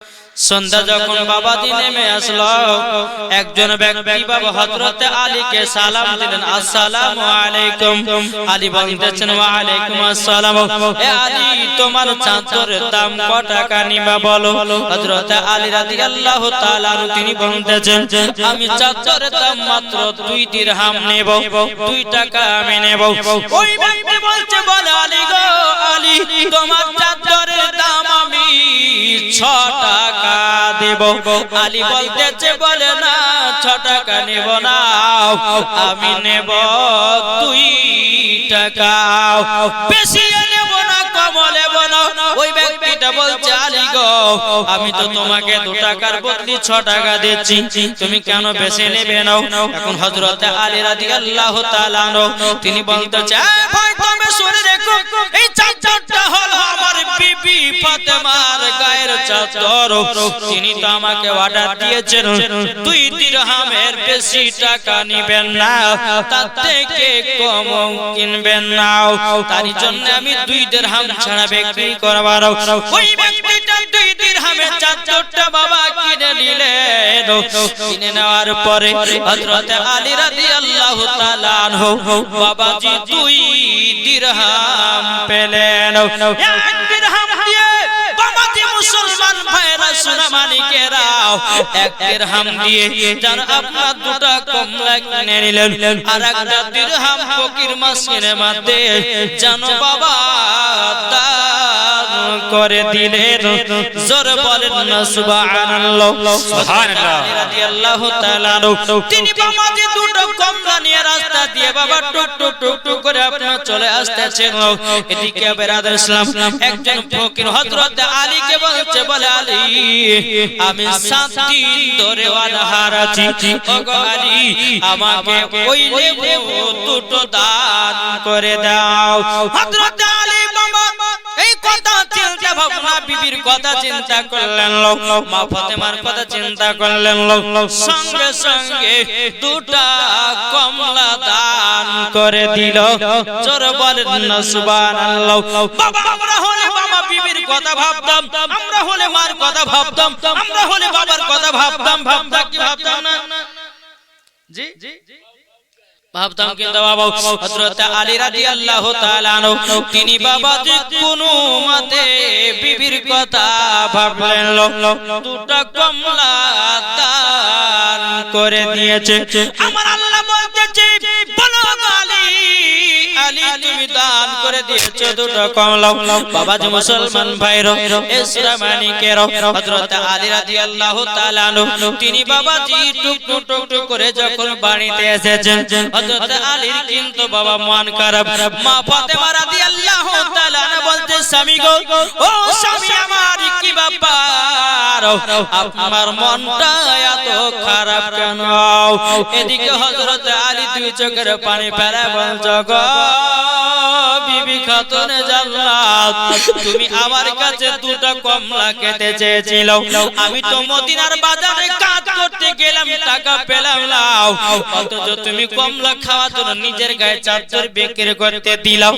সন্ধ্যা যখন বাবাজি নেমে আসলো, একজন ব্যক্তি বাবা হযরত আলীকে সালাম দিলেন, আসসালামু আলাইকুম। আলী বলতেছেন, ওয়া আলাইকুম আসসালাম। এ আলী, তোমার চাদরের দাম কত টাকা নিবা বলো? হযরত আলী রাদিয়াল্লাহু তাআলা তিনি বলতেছেন, আমি চাদরের দাম মাত্র 2 দিরহাম নেব, 2 টাকা আমি নেব। ওই ব্যক্তি বলছে, বলে আলী গো আলী, তোমার চাদরের দাম আমি 6 টাকা দেব। আলী বলতেছে, বলে না 6 টাকা নেব না, আমি নেব 2 টাকা, বেশি নেব না, কম নেব না। ওই ব্যক্তিটা বলছে, আলী গো আমি তো তোমাকে 2 টাকার বদলে 6 টাকা দিচ্ছি, তুমি কেন বেশি নেবে নাও? এখন হযরত আলী রাদিয়াল্লাহু তাআলা তিনি বলতেছে, ভাই তুমি শুনে দেখো, এই চাদরটা হলো আমার বিবি ফাতেমার গায়ের চাদর। তিনি তো আমাকে অর্ডার দিয়েছেন 2 দিরহামের বেশি টাকা নেবেন না, তার থেকে কম কিনবেন না, তার জন্য আমি 2 দিরহাম ছাড়া বিক্রি করব না। ওই ব্যক্তিটা 2 দিরহামের চাদরটা বাবা কিনে নিলেন। কিনে নেওয়ার পরে হযরত আলী রাদিয়াল্লাহু তাআলা আনহু বাবাজি 2 দিরহাম পেলেন। 1 দিরহাম দিয়ে বাবাজি মুসলমান ভাইরা সোনা মানিকেরা 1 দিরহাম দিয়ে যারা আপনার 2টা কমলা কিনে নিলেন, আর 1 দিরহাম ফকির মাসকিনের মধ্যে জানো বাবা দান করে দিলেন। জোরে বলেন না সুবহানাল্লাহ। সুবহানাল্লাহ রাদিয়াল্লাহু তাআলা তিনি বাবাজি 2টা কমলা নিয়ে রাস্তা দিয়ে বাবা টুক টুক টুক টুক করে আপনার চলে আসতেছেন। এদিকে বেরাদার ইসলাম একজন ফকির হযরত আলীকে বলছে, বলে আলী আমি 7 দিন ধরে অনাহার আছি, ওগো আলী আমাকে ওই লেবু 2টো দান করে দাও। হযরত আলী বাবা এই কথা চিন্তা ভাবনা, বিবির কথা চিন্তা করলেন, মা ফাতেমার কথা চিন্তা করলেন, সঙ্গে সঙ্গে 2টা কমলা দান করে দিল। জোরে বলেন না সুবহানাল্লাহ। বাবা আমরা হলে বাবা বিবির কথা ভাবতাম, আমরা হলে মার কথা ভাবতাম, আমরা হলে বাবার কথা ভাবতাম, ভাবতাম কি ভাবতাম না? জি ভাবতাম, কিন্তু বাবা হযরত আলী রাদিয়াল্লাহু তাআলা আনহু তিনি বাবা যে কোনো মতে বিবির কথা ভাবলেন, 2টা কমলা দান করে দিয়েছে। আমার আল্লাহ বলতেছে, বলো আলী, আলী তুমি দান করে দিয়েছো 2টা কমলা। বাবা যে মুসলমান ভাইরা ইসলামানিকেরা হযরত আলী রাদিয়াল্লাহু তাআলা আনহু তিনি বাবাজি টুক টুক টুক টুক করে যখন বাড়িতে এসেছেন, হযরত আলীর কিন্তু বাবা মন খারাপ। মা ফাতেমা রাদিয়াল্লাহু তাআলা বলতে, স্বামী গো, ও স্বামী আমার কি ব্যাপার, আপনার মনটা এত খারাপ কেন? এদিকে হযরত আলী 2 চোখের পানি ফেলে বলছে, গো বিবি খাতুনে জান্নাত, তুমি আমার কাছে 2টা কমলা খেতে চেয়েছিলে, আমি তো মদিনার বাজারে কাজ করতে গেলাম, টাকা পেলাম না, অথচ তুমি কমলা খাওয়ার জন্য নিজের গায়ে চাদর বিক্রি করতে দিলাম।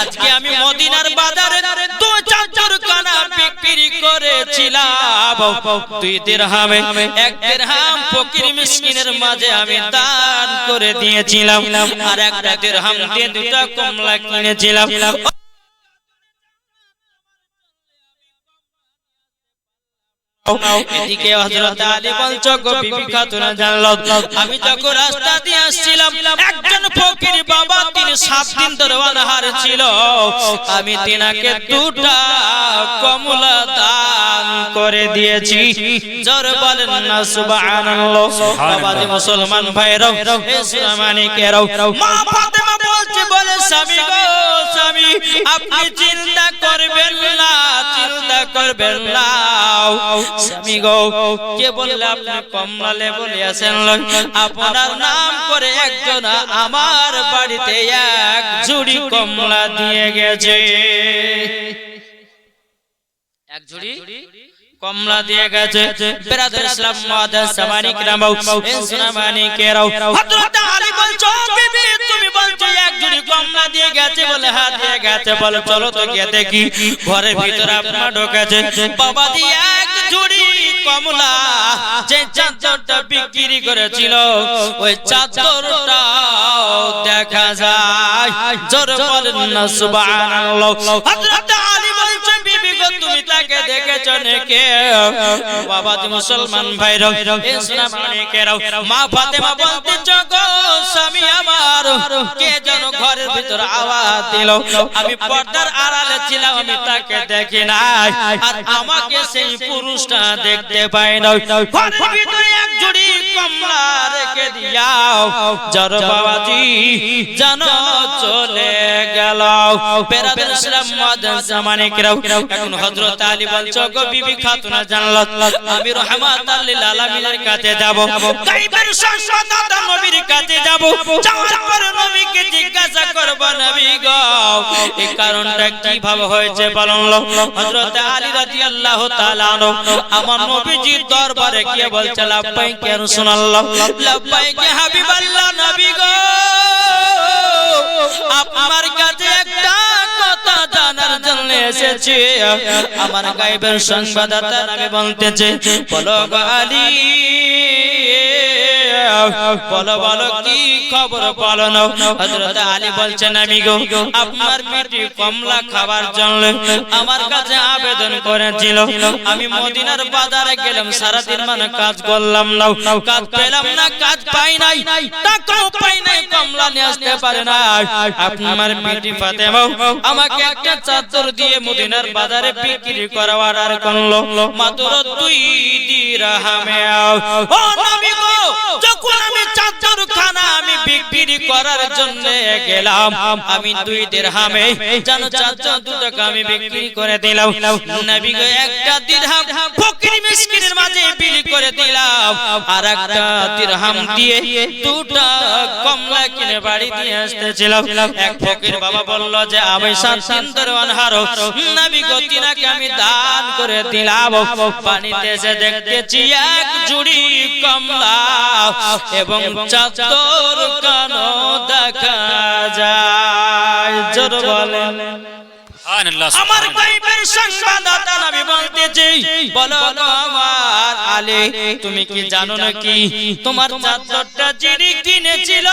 আজকে আমি মদিনার বাজারে 2 চাদর কানা বিক্রি করেছিলাম 2 দিরহামে, 1 দিরহাম ফকির মিসকিনের মাঝে আমি দান করে দিয়েছিলাম, আর 1 দিরহাম দিয়ে 2টা কমলা কিনেছিলাম। এদিকে হযরত আলী বলছে, গো বিবি খাতুনা জান্নাত, আমি যখন রাস্তা দিয়ে আসছিলাম, একজন ফকির বাবা তিনি 7 দিন ধরে অনাহার ছিল, আমি তিনাকে 2টা কমলা দান করে দিয়েছি। জোরে বলেন না সুবহানাল্লাহ। বাবা যে মুসলমান ভাইরা ইসলামানিকেরা মা ফাতেমা বলছে, বলে স্বামী গো স্বামী, আপনি চিন্তা করবেন না, চিন্তা করবেন না। স্বামী গো, কে বললে আপনি কমলা লেবু নিয়েছেন? আপনার নাম করে একজন আমার বাড়িতে 1 ঝুড়ি কমলা দিয়ে গেছে, 1 ঝুড়ি কমলা দিয়ে গেছে। বেরাদার ইসলাম মুআদ্দাস সামানিক রামাও ইসলামানিকেরাও হযরত আলী বলছো, বিবি তুমি বলছো 1 ঝুড়ি কমলা দিয়ে গেছে, বলে হ্যাঁ দিয়ে গেছে। বলে চলো তো গিয়ে দেখি। ঘরের ভিতরে আপনার ঢোকেছে, বাবা দিয়ে 1 ঝুড়ি কমলা যে চাদরটা বিক্রি করেছিল ওই চাদরটা দেখা যায়। জোরে বলেন না সুবহানাল্লাহ। হযরত আলী বলছে বিবি গো তুমি তাকে দেখেছো নাকি? বাবা তুমি মুসলমান ভাইরা এ সোনা মানিকেরাও মা ফাতেমা বলতেছ গো স্বামী আমার কে যেন ঘরের ভিতর আওয়াজ দিল, আমি পর্দার আড়ালে ছিলাম, আমি তাকে দেখি নাই, আর আমাকে সেই পুরুষটা দেখতে পাই না। ঘরের ভিতরে এক জুড়ি কমলা রেখে দিয়াও জর বাবাজি জানো চলে গেল। বেরাদার ইসলাম মাদান জামানিকেরাও এখন হযরত আলী বলছো গো বিবি খাতুনা জান্নাত আমি রাহমাতুল লিল আলামিনের কাছে যাব, গায়বের সংবাদদাতা নবীর কাছে যাব, যাওয়ার পর নবীকে জিজ্ঞাসা করব নবী গো এই কারণটা কিভাবে হয়েছে বলুন। হযরত আলী রাদিয়াল্লাহু তাআলা আনহু আমার নবীজির দরবারে গিয়ে বলছে লাব্বাইক ইয়া রাসূলুল্লাহ, লাব্বাইক ইয়া হাবিবাল্লাহ, নবী গো আপনার কাছে একটা কথা জানার জন্য এসেছি। আমার গায়বের সংবাদদাতা নবী বলতেছে বলো গো আলী, বলো বলো কি খবর বলো না। হযরত আলী বলছেন নবী গো আপনার পেটে কমলা খাবার জন্য আমার কাছে আবেদন করেছিল, আমি মদিনার বাজারে গেলাম, সারা দিন মানে কাজ করলাম না, কাজ পেলাম না, কাজ পাই নাই, টাকাও পাই নাই, কমলা নিয়ে আসতে পারে না। আপনার পেটে ফাতেমা আমাকে একটা চাদর দিয়ে মদিনার বাজারে বিক্রি করার অর্ডার করলো মাত্র 2 দিরহামে। ও নবী গো যখন আমি চাদর খানা আমি বিক্রি করার জন্য গেলাম, আমি 2 দিরহামে জানো চাদর 2 টাকা আমি বিক্রি করে দিলাম। নবী গো একটা দিরহাম ফকির মিসকিনের মাঝে বিক্রি করে দিলাম, আর একটা দিরহাম দিয়ে 2টা কমলা কিনে বাড়ি দিয়ে আসতেছিলাম। এক ফকির বাবা বলল যে আমি 7 দিন ধরে অনহার, নবী গো তিনাকে আমি দান করে দিলাম। পানিতে এসে দেখতেছি এক জুড়ি কমলা এবং চাদর কানো দেখা যায়। জোর বলেন আমার গায়বের সংবাদদাতা নবী বলতেছে বলো গো আমার আলী তুমি কি জানো নাকি তোমার চাদরটা যিনি কিনেছিল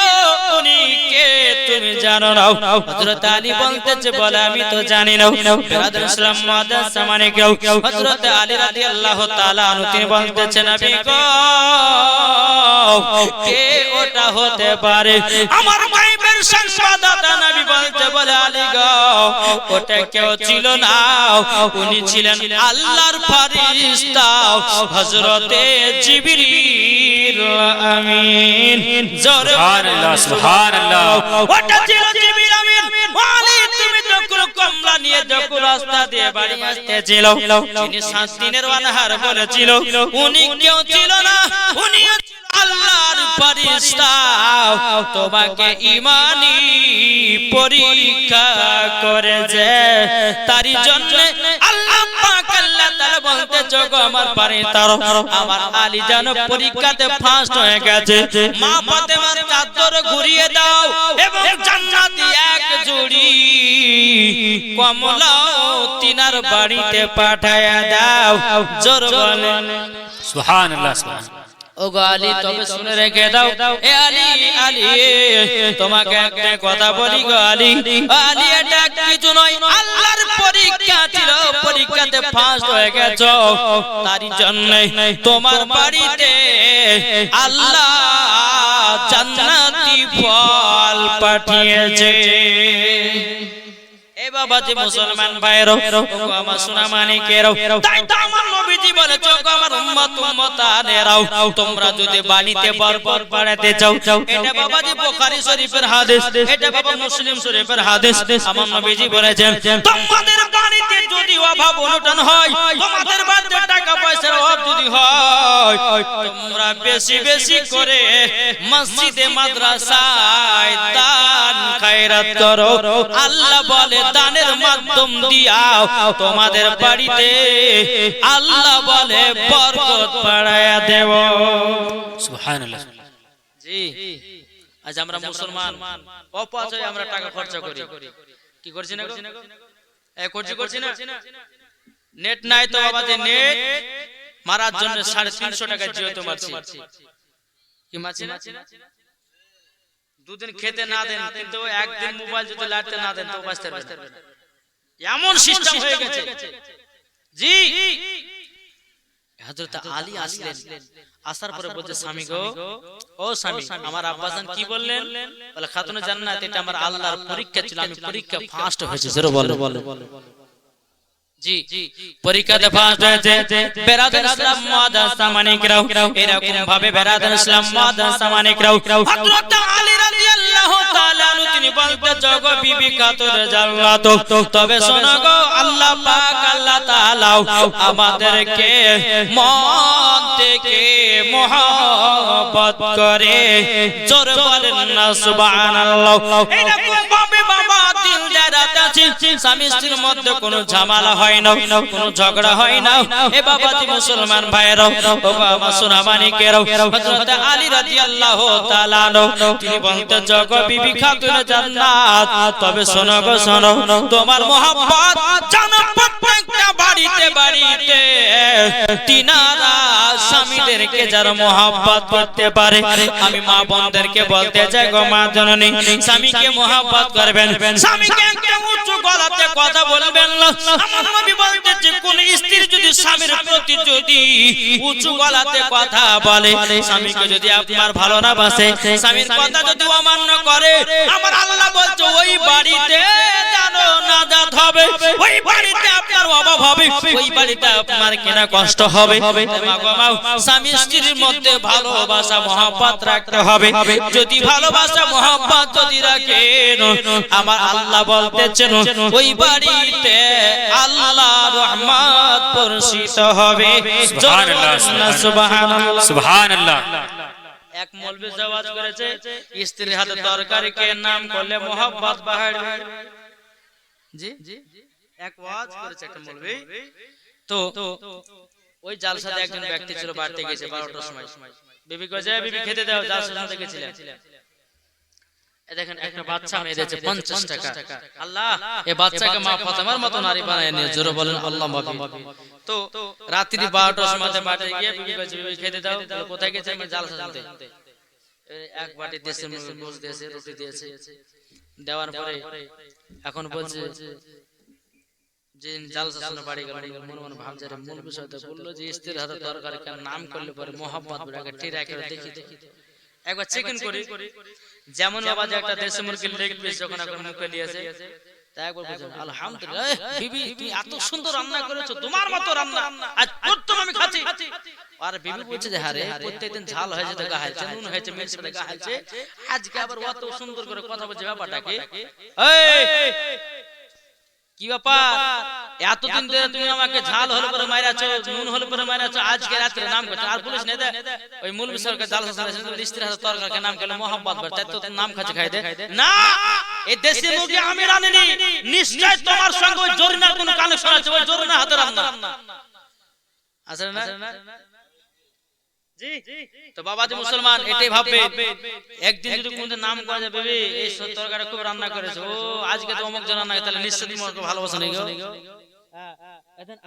উনি কে তুমি জানো না? হযরত আলী বলতেছে বলে আমি তো জানি না। বেরাদার ইসলাম মাদান জামানিকেরাও হযরত আলী রাদিয়াল্লাহু তাআলা আনহু তিনি বলতেছেন নবী গো কে ওটা হতে পারে? আমার গায়বের সংবাদদাতা নবী বলতে বলে আলী গো ওটা কেউ ছিল না, উনি ছিলেন আল্লাহর ফেরেশতা হযরতে জিবরিল আমিন। সুবহানাল্লাহ সুবহানাল্লাহ। ওটা ছিল জিবরিল আমিন। ওয়ালি তুমি যখন কমলা নিয়ে যখন রাস্তা দিয়ে বাড়ি আসতেছিল যিনি 7 দিনের অনাহার বলেছিল উনি কেউ ছিল না, উনি আল্লাহর ফেরেশতা তোমাকে ঈমানি পরীক্ষা করেছে, তারই জন্য আল্লাহ পাক আল্লাহ তাআলা বলতে জগো আমার ফেরেশতা আমার আলী যেন পরীক্ষাতে ফার্স্ট হয়ে গেছে, মা ফাতেমার চাদর ঘুরিয়ে দাও এবং জান্নাতি এক জুড়ি কমলা তিনার বাড়িতে পাঠায়া দাও। জোর বলেন সুবহানাল্লাহ সুবহানাল্লাহ। ও গো আলী তবে শুনে রেখে দাও, এ আলী আলী তোমাকে একটা কথা বলি গো আলী, আলী এটা কিছু নয় আল্লাহর পরীক্ষা ছিল, পরীক্ষাতে ফার্স্ট হয়ে গেছো তারই জন্য তোমার বাড়িতে আল্লাহ জান্নাতি ফল পাঠিয়েছে। এ বাবা যে মুসলমান ভাইরা ও আমার সোনা মানিকেরাও তাই তো আমার নবীজি বলেছে গো আমার উম্মত উম্মতানেরাও তোমরা যদি বাণীতে বরবর পড়াতে চাও, এটা বাবা যে বুখারী শরীফের হাদিস, এটা বাবা মুসলিম শরীফের হাদিস, আমার নবীজি বলেছেন তোমাদের বাণীতে যদি অভাব অনটন হয়, তোমাদের বাড়িতে টাকা পয়সার অভাব যদি হয়, তোমরা বেশি বেশি করে মসজিদে মাদ্রাসায় দান খায়রাত করো। আল্লাহ বলে দানের মাধ্যম দিয়াও তোমাদের বাড়িতে আল্লাহ বলে বরকত বাড়ায়া দেব। সুবহানাল্লাহ। জি আজ আমরা মুসলমান অপচয় আমরা টাকা খরচ করি, কি করছি না গো? করছি না? নেট নাই তো বাবা যে নেট মারার জন্য 350 টাকা জিওতে মারছি কি মারছি না দুদিন খেতে না দেন কিন্তু একদিন মোবাইল যদি লাড়তে না দেন তো বাঁচতে পারবেন না এমন সিস্টেম হয়ে গেছে জি হযরত আলী আসলেন আসার পরে বলতে স্বামী গো ও স্বামী আমার আব্বাজান কি বললেন বলে খাতুনে জান্নাত এটা আমার আল্লাহর পরীক্ষা ছিল আমি পরীক্ষা ফার্স্ট হয়েছে জোরে বলো জি পরীক্ষাতে ফার্স্ট হয়েছে বেরাদার ইসলাম মুআদ্দাস সামানিকরাও এরকম ভাবে বেরাদার ইসলাম মুআদ্দাস সামানিকরাও হযরত আলী রাদিয়াল্লাহু তাআলা তিনি বলতে জগ বিবি খাতুন জান্নাত তবে শোনো গো আল্লাহ পাক আল্লাহ তাআলা আমাদেরকে মন থেকে মহব্বত করে জোরে বলেন না সুবহানাল্লাহ এরকম ভাবে বাবা দিল দাঁড়াতে আছে স্বামী স্ত্রীর মধ্যে কোনো ঝামেলা হয় না কোনো ঝগড়া হয় না এ বাবা জি মুসলমান ভাইরা ও বাবা সোনা মানিকেরা হযরত আলী রাদিয়াল্লাহু তাআলা তিনি বলতে জগ বিবি খাতুন জান্নাত তবে শোনো গো শোনো তোমার মহব্বত জানো প্রত্যেকটা বাড়িতে বাড়িতে তিনারা স্বামীদেরকে যারা মহব্বত করতে পারে আমি মা বোনদেরকে বলতে চাই গো মা জননী স্বামীকে মহব্বত করবেন স্বামীকে একদম উঁচু গলাতে কথা বলবেন না আমার নবী বলতেছে কোন স্ত্রী যদি স্বামীর প্রতি যদি উঁচু গলাতে কথা বলে স্বামীকে যদি আপনার ভালো না বাসে স্বামীর কথা যদি অমান্য করে আমার আল্লাহ বলছে ওই বাড়িতে জানো নাজাত হবে ওই বাড়িতে আপনার অভাব হবে ওই বাড়িতে আপনার কেনা কষ্ট হবে স্বামী স্ত্রীর মধ্যে ভালোবাসা মহব্বত রাখতে হবে যদি ভালোবাসা মহব্বত যদি রাখেন আমার আল্লাহ বলতেছেন ওই বাড়িতে আল্লাহ রহমত বর্ষিত হবে সুবহানাল্লাহ সুবহানাল্লাহ সুবহানাল্লাহ এক মৌলবি জাওয়াজ করেছে স্ত্রীর হাতে তরকারি কে নাম করলে মহব্বত বাড়বে জি এক ওয়াজ করেছে একটা মৌলবি তো ওই জালসাতে একজন ব্যক্তি ছিল বাড়তে গেছে 12টার সময় বিবি কইছে বিবি খেতে দাও জালসাতে গেছিলেন দেখেন একটা বাচ্চা মেয়ে দিয়েছে 50 টাকা আল্লাহ এই বাচ্চাকে মা ফাতেমার মত নারী বানায় নিয়ে জোরে বলেন আল্লাহ মাবি তো রাত্রি 12টার সময় বাড়তে গিয়ে বিবি কইছে বিবি খেতে দাও কোথায় গেছে আমি জালসাতে এক বাটি দেশে গোশ দিয়েছে রুটি দিয়েছে দেওয়ার পরে এখন বলছে যে জালসা শুনে বাড়ি গেল মনে মনে ভাবছে রে মূল বিষয়টা বললো যে স্ত্রীর হাতে তরকারি কেন নাম করলে পরে মহব্বত বেড়ে টিরা করে দেখি একবার চেকিং করি যেমন বাবা যে একটা দেশি মুরগির লেগ পিস যখন এখন মুখে নিয়েছে তাই একবার বলছেন আলহামদুলিল্লাহ বিবি তুমি এত সুন্দর রান্না করেছো তোমার মতো রান্না আজ প্রথম আমি খাচ্ছি আর বিবি বলছে যে আরে প্রত্যেকদিন ঝাল হয়েছে তো গাহাইছে নুন হয়েছে মির্চ হয়েছে গাহাইছে আজকে আবার অত সুন্দর করে কথা বলছে ব্যাপারটা কি এই কি ব্যাপার এতদিন ধরে তুমি আমাকে ঝাল হল করে মাইরাছো নুন হল করে মাইরাছো আজকে রাতে নাম করছো আর পুলিশ নেই দে ওই মৌলভী সরকার জাল হাসান স্ত্রী হাতে তরকারি নাম করলে মোহাম্মদ বল তাই তো নাম খাচ্ছে খাই দে না এই দেশি মুরগি আমি রাঁধিনি নিশ্চয় তোমার সঙ্গে ওই জরিনার কোনো কানেকশন আছে ওই জরিনা হাতে রান্না আছে না জি তো বাবাজি মুসলমান এটাই ভাববে একদিন যদি কোনদিন নাম করা যাবে এই তরকারি খুব রান্না করেছে ও আজকে তো অমুক জন রান্না তাহলে নিশ্চয়ই তোমাকে ভালোবাসা নেই গো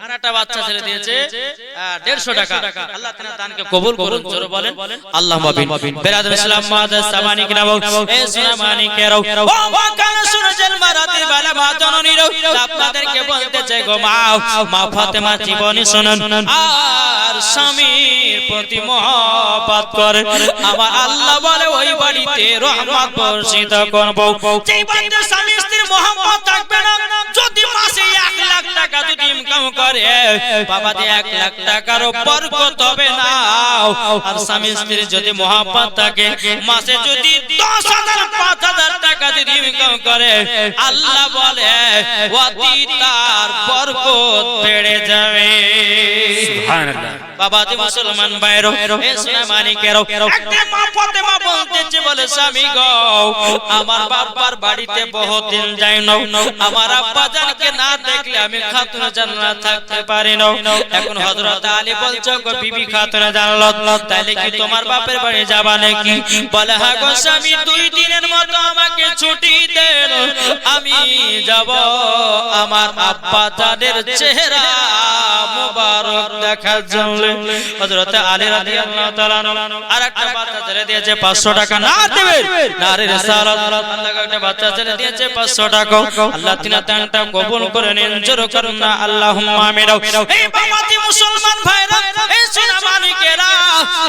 আর একটা বাচ্চা ছেলে দিয়েছে 150 টাকা আল্লাহ তাআলা দানকে কবুল করুন জোরে বলেন আল্লাহুম্মা আমিন বেরাদার ইসলাম মুআদ্দাস সামানিক নাও এ সুনামানিকেরাও ও কান সুরজেল মারাতির বালা মা জননীর আপনাদেরকে বলতে চাই গো মা ফাতেমা জীবনী শুনুন আর স্বামীর প্রতি মহব্বত করে আমার আল্লাহ বলে ওই বাড়িতে রহমত বর্ষিত করব যেই বাড়িতে স্বামী স্ত্রীর মহব্বত থাকবে না যদি মাসে 1 লাখ টাকা যদি ইনকাম করে বাবা যে 1 লাখ টাকার বরকত হবে না আর স্বামী স্ত্রীর যদি মহব্বত থাকে মাসে যদি 10,000 5,000 টাকা যদি ইনকাম করে আল্লাহ বলে ওয়াতি তার বরকত বেড়ে যাবে সুবহানাল্লাহ বাবা যে মুসলমান ভাইরো এ সোনা মানিকেরও একটা মা ফাতেমা বলতেছে বলে স্বামী গো আমার বাবার বাড়িতে বহুত দিন যাই না আমার আব্বা জানকে না দেখলে আমি খাতুন জান্নাত থাকতে পারি না এখন হযরত আলী বলছো গো বিবি খাতুন জান্নাত তাইলে কি তোমার বাপের বাড়ি যাবা নাকি বলে হ্যাঁ গো স্বামী 2 দিনের মতো আমাকে ছুটি দেন, আমি যাব আমার আব্বা জানের চেহারা মুবারক দেখার জন্য। হযরত আলী রাদিয়াল্লাহু তাআলা আরেকটা বাচ্চা ছেড়ে দিয়েছে 500 টাকা। না দেবেন না রে রিসালাত, আল্লাহ একটা বাচ্চা ছেড়ে দিয়েছে 500 টাকা। আল্লাহ তিনা দানটা কবুল করে নেন, জোরে করুন না আল্লাহুম্মা আমিন। এই বাবাজি মুসলমান ভাইরা, এই সোনা মানিকেরা,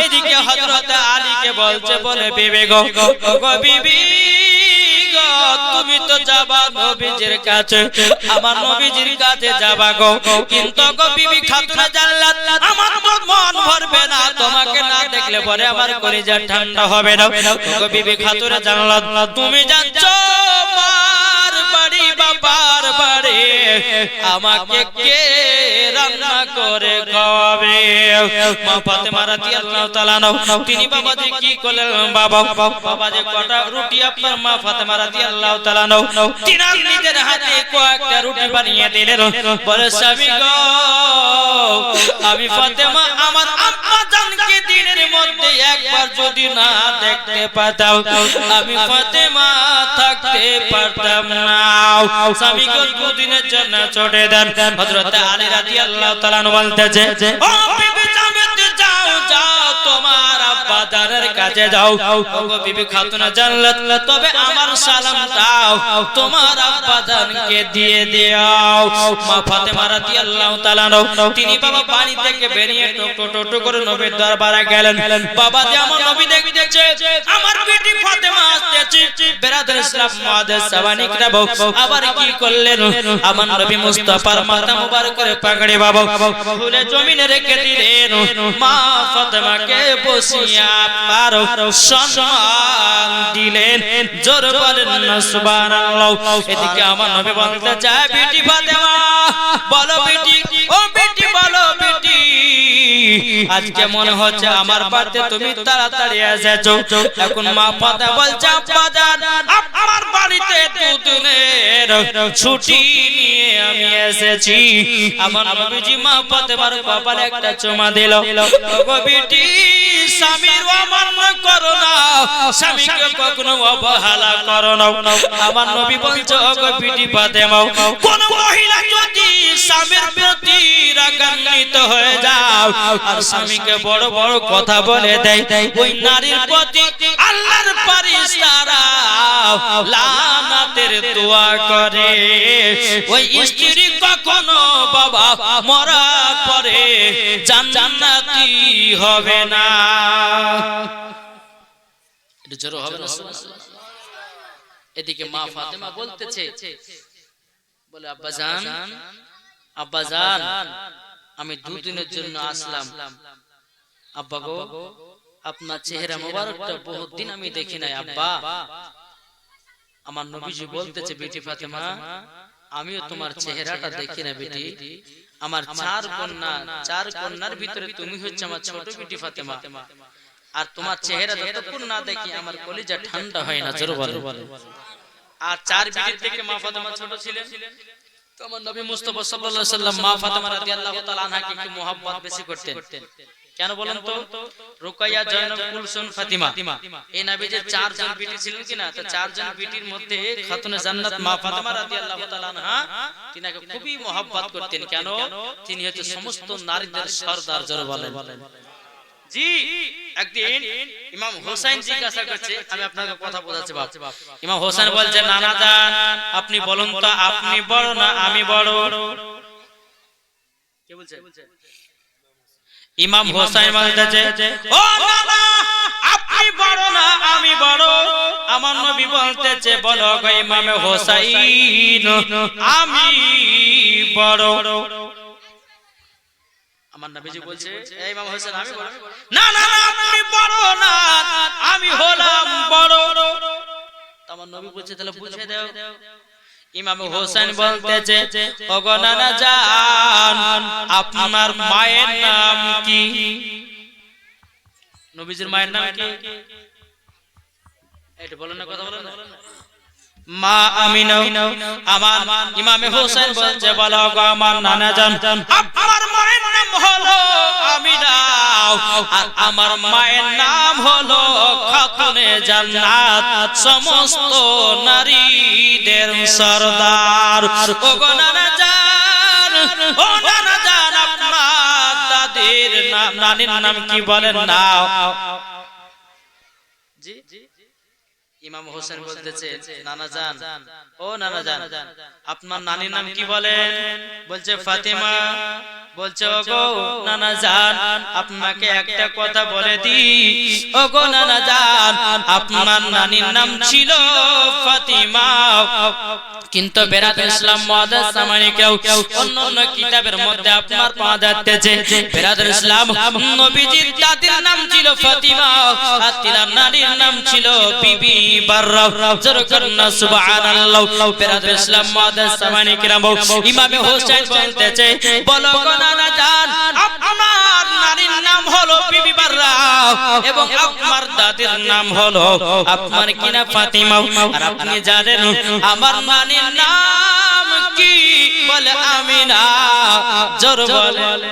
এদিকে হযরত আলীকে বলছে, বলে বিবি গো, গো বিবি গো, তুমি তো যাবা নবীজির কাছে, আমার নবীজির কাছে যাবা গো, কিন্তু গো বিবি খাতুনে জান্নাত, আমার মন ভরবে না তোমাকে না দেখলে, পরে আমার কলিজা ঠান্ডা হবে না। গো বিবি খাতুনে জান্নাত, তুমি যাচ্ছ মার বাড়ি বাবার বাড়ি, আমাকে কে রান্না করে খাওয়াবে? মা ফাতেমা রাদিয়াল্লাহু তাআলা তিনি বাবাজি কি করলেন? বাবাজি কটা রুটি আপনার মা ফাতেমা রাদিয়াল্লাহু তাআলা তিনি নিজের হাতে কয়েকটা রুটি বানিয়ে দিলেন। বলে স্বামী গো, আমি ফাতেমা আমার আম্মা জানকে দিনের মধ্যে একবার যদি না দেখতে পাতাম, আমি ফাতেমা থাকতে পারতাম না। স্বামী গো দুদিনের জন্য ছুটি দেন। হযরত আলী রাদিয়াল্লাহু তাআলা বলতেছে, ও বিবি জামাতে যাও, যাও তোমার আব্বা জানের কাছে যাও, ওগো বিবি খাতুনে জান্নাত, তবে আমার সালাম দাও তোমার আব্বা জানকে দিয়ে দাও। মা ফাতেমা রাদিয়াল্লাহু তাআলা তিনি বাবা বাড়ি থেকে বেরিয়ে টোটো করে নবীর দরবারে গেলেন। বাবা যে আমার নবী দেখতেছে, আমার বেটি ফাতেমা আসছে। বেরাদর ইসলাম মুআদ্দিস সাবানিকরা আবার কি করলেন? আমার নবী মুস্তাফার মাথা মুবারকের পাগড়ি বাবা খুলে জমিনে রেখে দিলেন। মা ফাতেমাকে বসিয়া আর সম্মান দিলেন। জোর বলেন না সুবহানাল্লাহ। এদিকে আমার নবী বলতে চায়, বেটি ফাতেমা বলো বেটি, ও বেটি বলো বেটি, আজকে মনে হচ্ছে আমার বাড়িতে তুমি তাড়াতাড়ি এসেছো। এখন মা ফাতেমা বলছে, আব্বা জান আমার বাড়িতে দুদিনের ছুটি নিয়ে আমি এসেছি। আমার নবীজি মা ফাতেমার কপালে একটা চুমা দিল। ওগো বেটি, স্বামীর অমান্য করো না, স্বামীকে কখনো অবহেলা করো না। আমার নবী বলছে, ওগো বেটি ফাতেমা, কোন মহিলা যদি স্বামীর প্রতি রাগান্বিত হয়ে যাও আর স্বামীকে বড় বড় কথা বলে দেয়, ওই নারীর প্রতি আল্লাহর ফেরেশতারা লানাতের দোয়া করে। ওই স্ত্রী কখনো বাবা মরার পরে জান্নাতি হবে না। এটা জোরে হবে না সুবহানাল্লাহ। এদিকে মা ফাতেমা বলতেছে, বলে আব্বা জান, আব্বা জান আমি দুদিনের জন্য আসলাম। আব্বা গো, আপনার চেহারা মোবারকটা বহুত দিন আমি দেখি নাই আব্বা। আমার নবীজি বলতেছে, বেটি ফাতেমা আমিও তোমার চেহারাটা দেখি না বেটি। আমার চার কন্যার ভিতরে তুমি হচ্ছে আমার ছোট বেটি ফাতেমা, আর তোমার চেহারা যতক্ষণ না দেখি আমার কলিজা ঠান্ডা হয় না। জোরে বলো। আর চার বেটির থেকে মা ফাতেমা ছোট ছিলেন। তো আমার নবী মুস্তাফা সাল্লাল্লাহু আলাইহি সাল্লাম মা ফাতেমা রাদিয়াল্লাহু তাআলা আনহাকে একটু মোহাব্বত বেশি করতেন। কেন বলেন তো? রুকাইয়া, জয়নব, কুলসুম, ফাতিমা, এই নবীজির চারজন বেটি ছিলেন কিনা? তো চারজন বেটির মধ্যে খাতুনে জান্নাত মা ফাতেমা রাদিয়াল্লাহু তাআলা আনহা তিনাকে খুবই মোহাব্বত করতেন। কেন? তিনি হচ্ছে সমস্ত নারীদের সরদার। জোরে বলেন। জি, একদিন ইমাম হোসেন জিজ্ঞাসা করছে, আমি আপনাকে কথা বোঝাচ্ছি বাপ। ইমাম হোসেন বলছে, নানা জান আপনি বলুন তো, আপনি বড় না আমি বড়? কে বলছে? ইমাম হোসেন বলতেছে, ও নানা আপনি বড় না আমি বড়? আমার নবী বলতেছে, বলো গো ইমাম হোসেন আমি বড়। আমার নবীজি বলছে, এই ইমাম হোসেন আমি বড়? না না না আপনি বড় না আমি হলাম বড়। আমার নবী বলছে, তাহলে বুঝিয়ে দাও। ইমাম হোসেন বলতেছে, ওগো নানা জান আপনার মায়ের নাম কি? নবীজির মায়ের নাম কি? এটা বলেন না, কথা বলেন না। মা আমিনা। আমার ইমাম হোসেন বলছে, বলো গো আমার নানা জান আপনার মায়ের নাম হলো আমিনা। আর আমার মায়ের নাম হলো খাতুনে জান্নাত, সমস্ত নারীদের সরদার। ও গো নানা জান, ও নানা জান, আপনার দাদির নাম, নানির নাম কি বলেন না? জি ইমাম হোসেন বলতেছে, নানা জান, ও নানা জান, আপনার নানির নাম কি বলেন? বলছে ফাতেমা। বলছে ওগো নানা জান, আপনাকে একটা কথা বলে দি, ওগো নানা জান, আপনার নানির নাম ছিল ফাতিমা। কিন্তু বেরাত ইসলাম মুআদ্দাস সামানিকেও অন্য কিতাবের মধ্যে আপনার পাওয়া যাচ্ছে বেরাত ইসলাম নবীজির দাদির নাম ছিল ফাতিমা, আর তিনার নানির নাম ছিল বিবি বাররা। জোরে করুন সুবহানাল্লাহ। বেরাত ইসলাম মুআদ্দাস সামানিকেরাম ইমাম হোসেন বলতেছে, বলো গো নানা জান, আপনার নানির নাম হলো বিবি বাররা এবং আপনার দাদির নাম হলো আপনার কিনা ফাতিমা। আর আপনি জানেন আমার নানির নাম কি? বলে আমিনা। জোর বলে।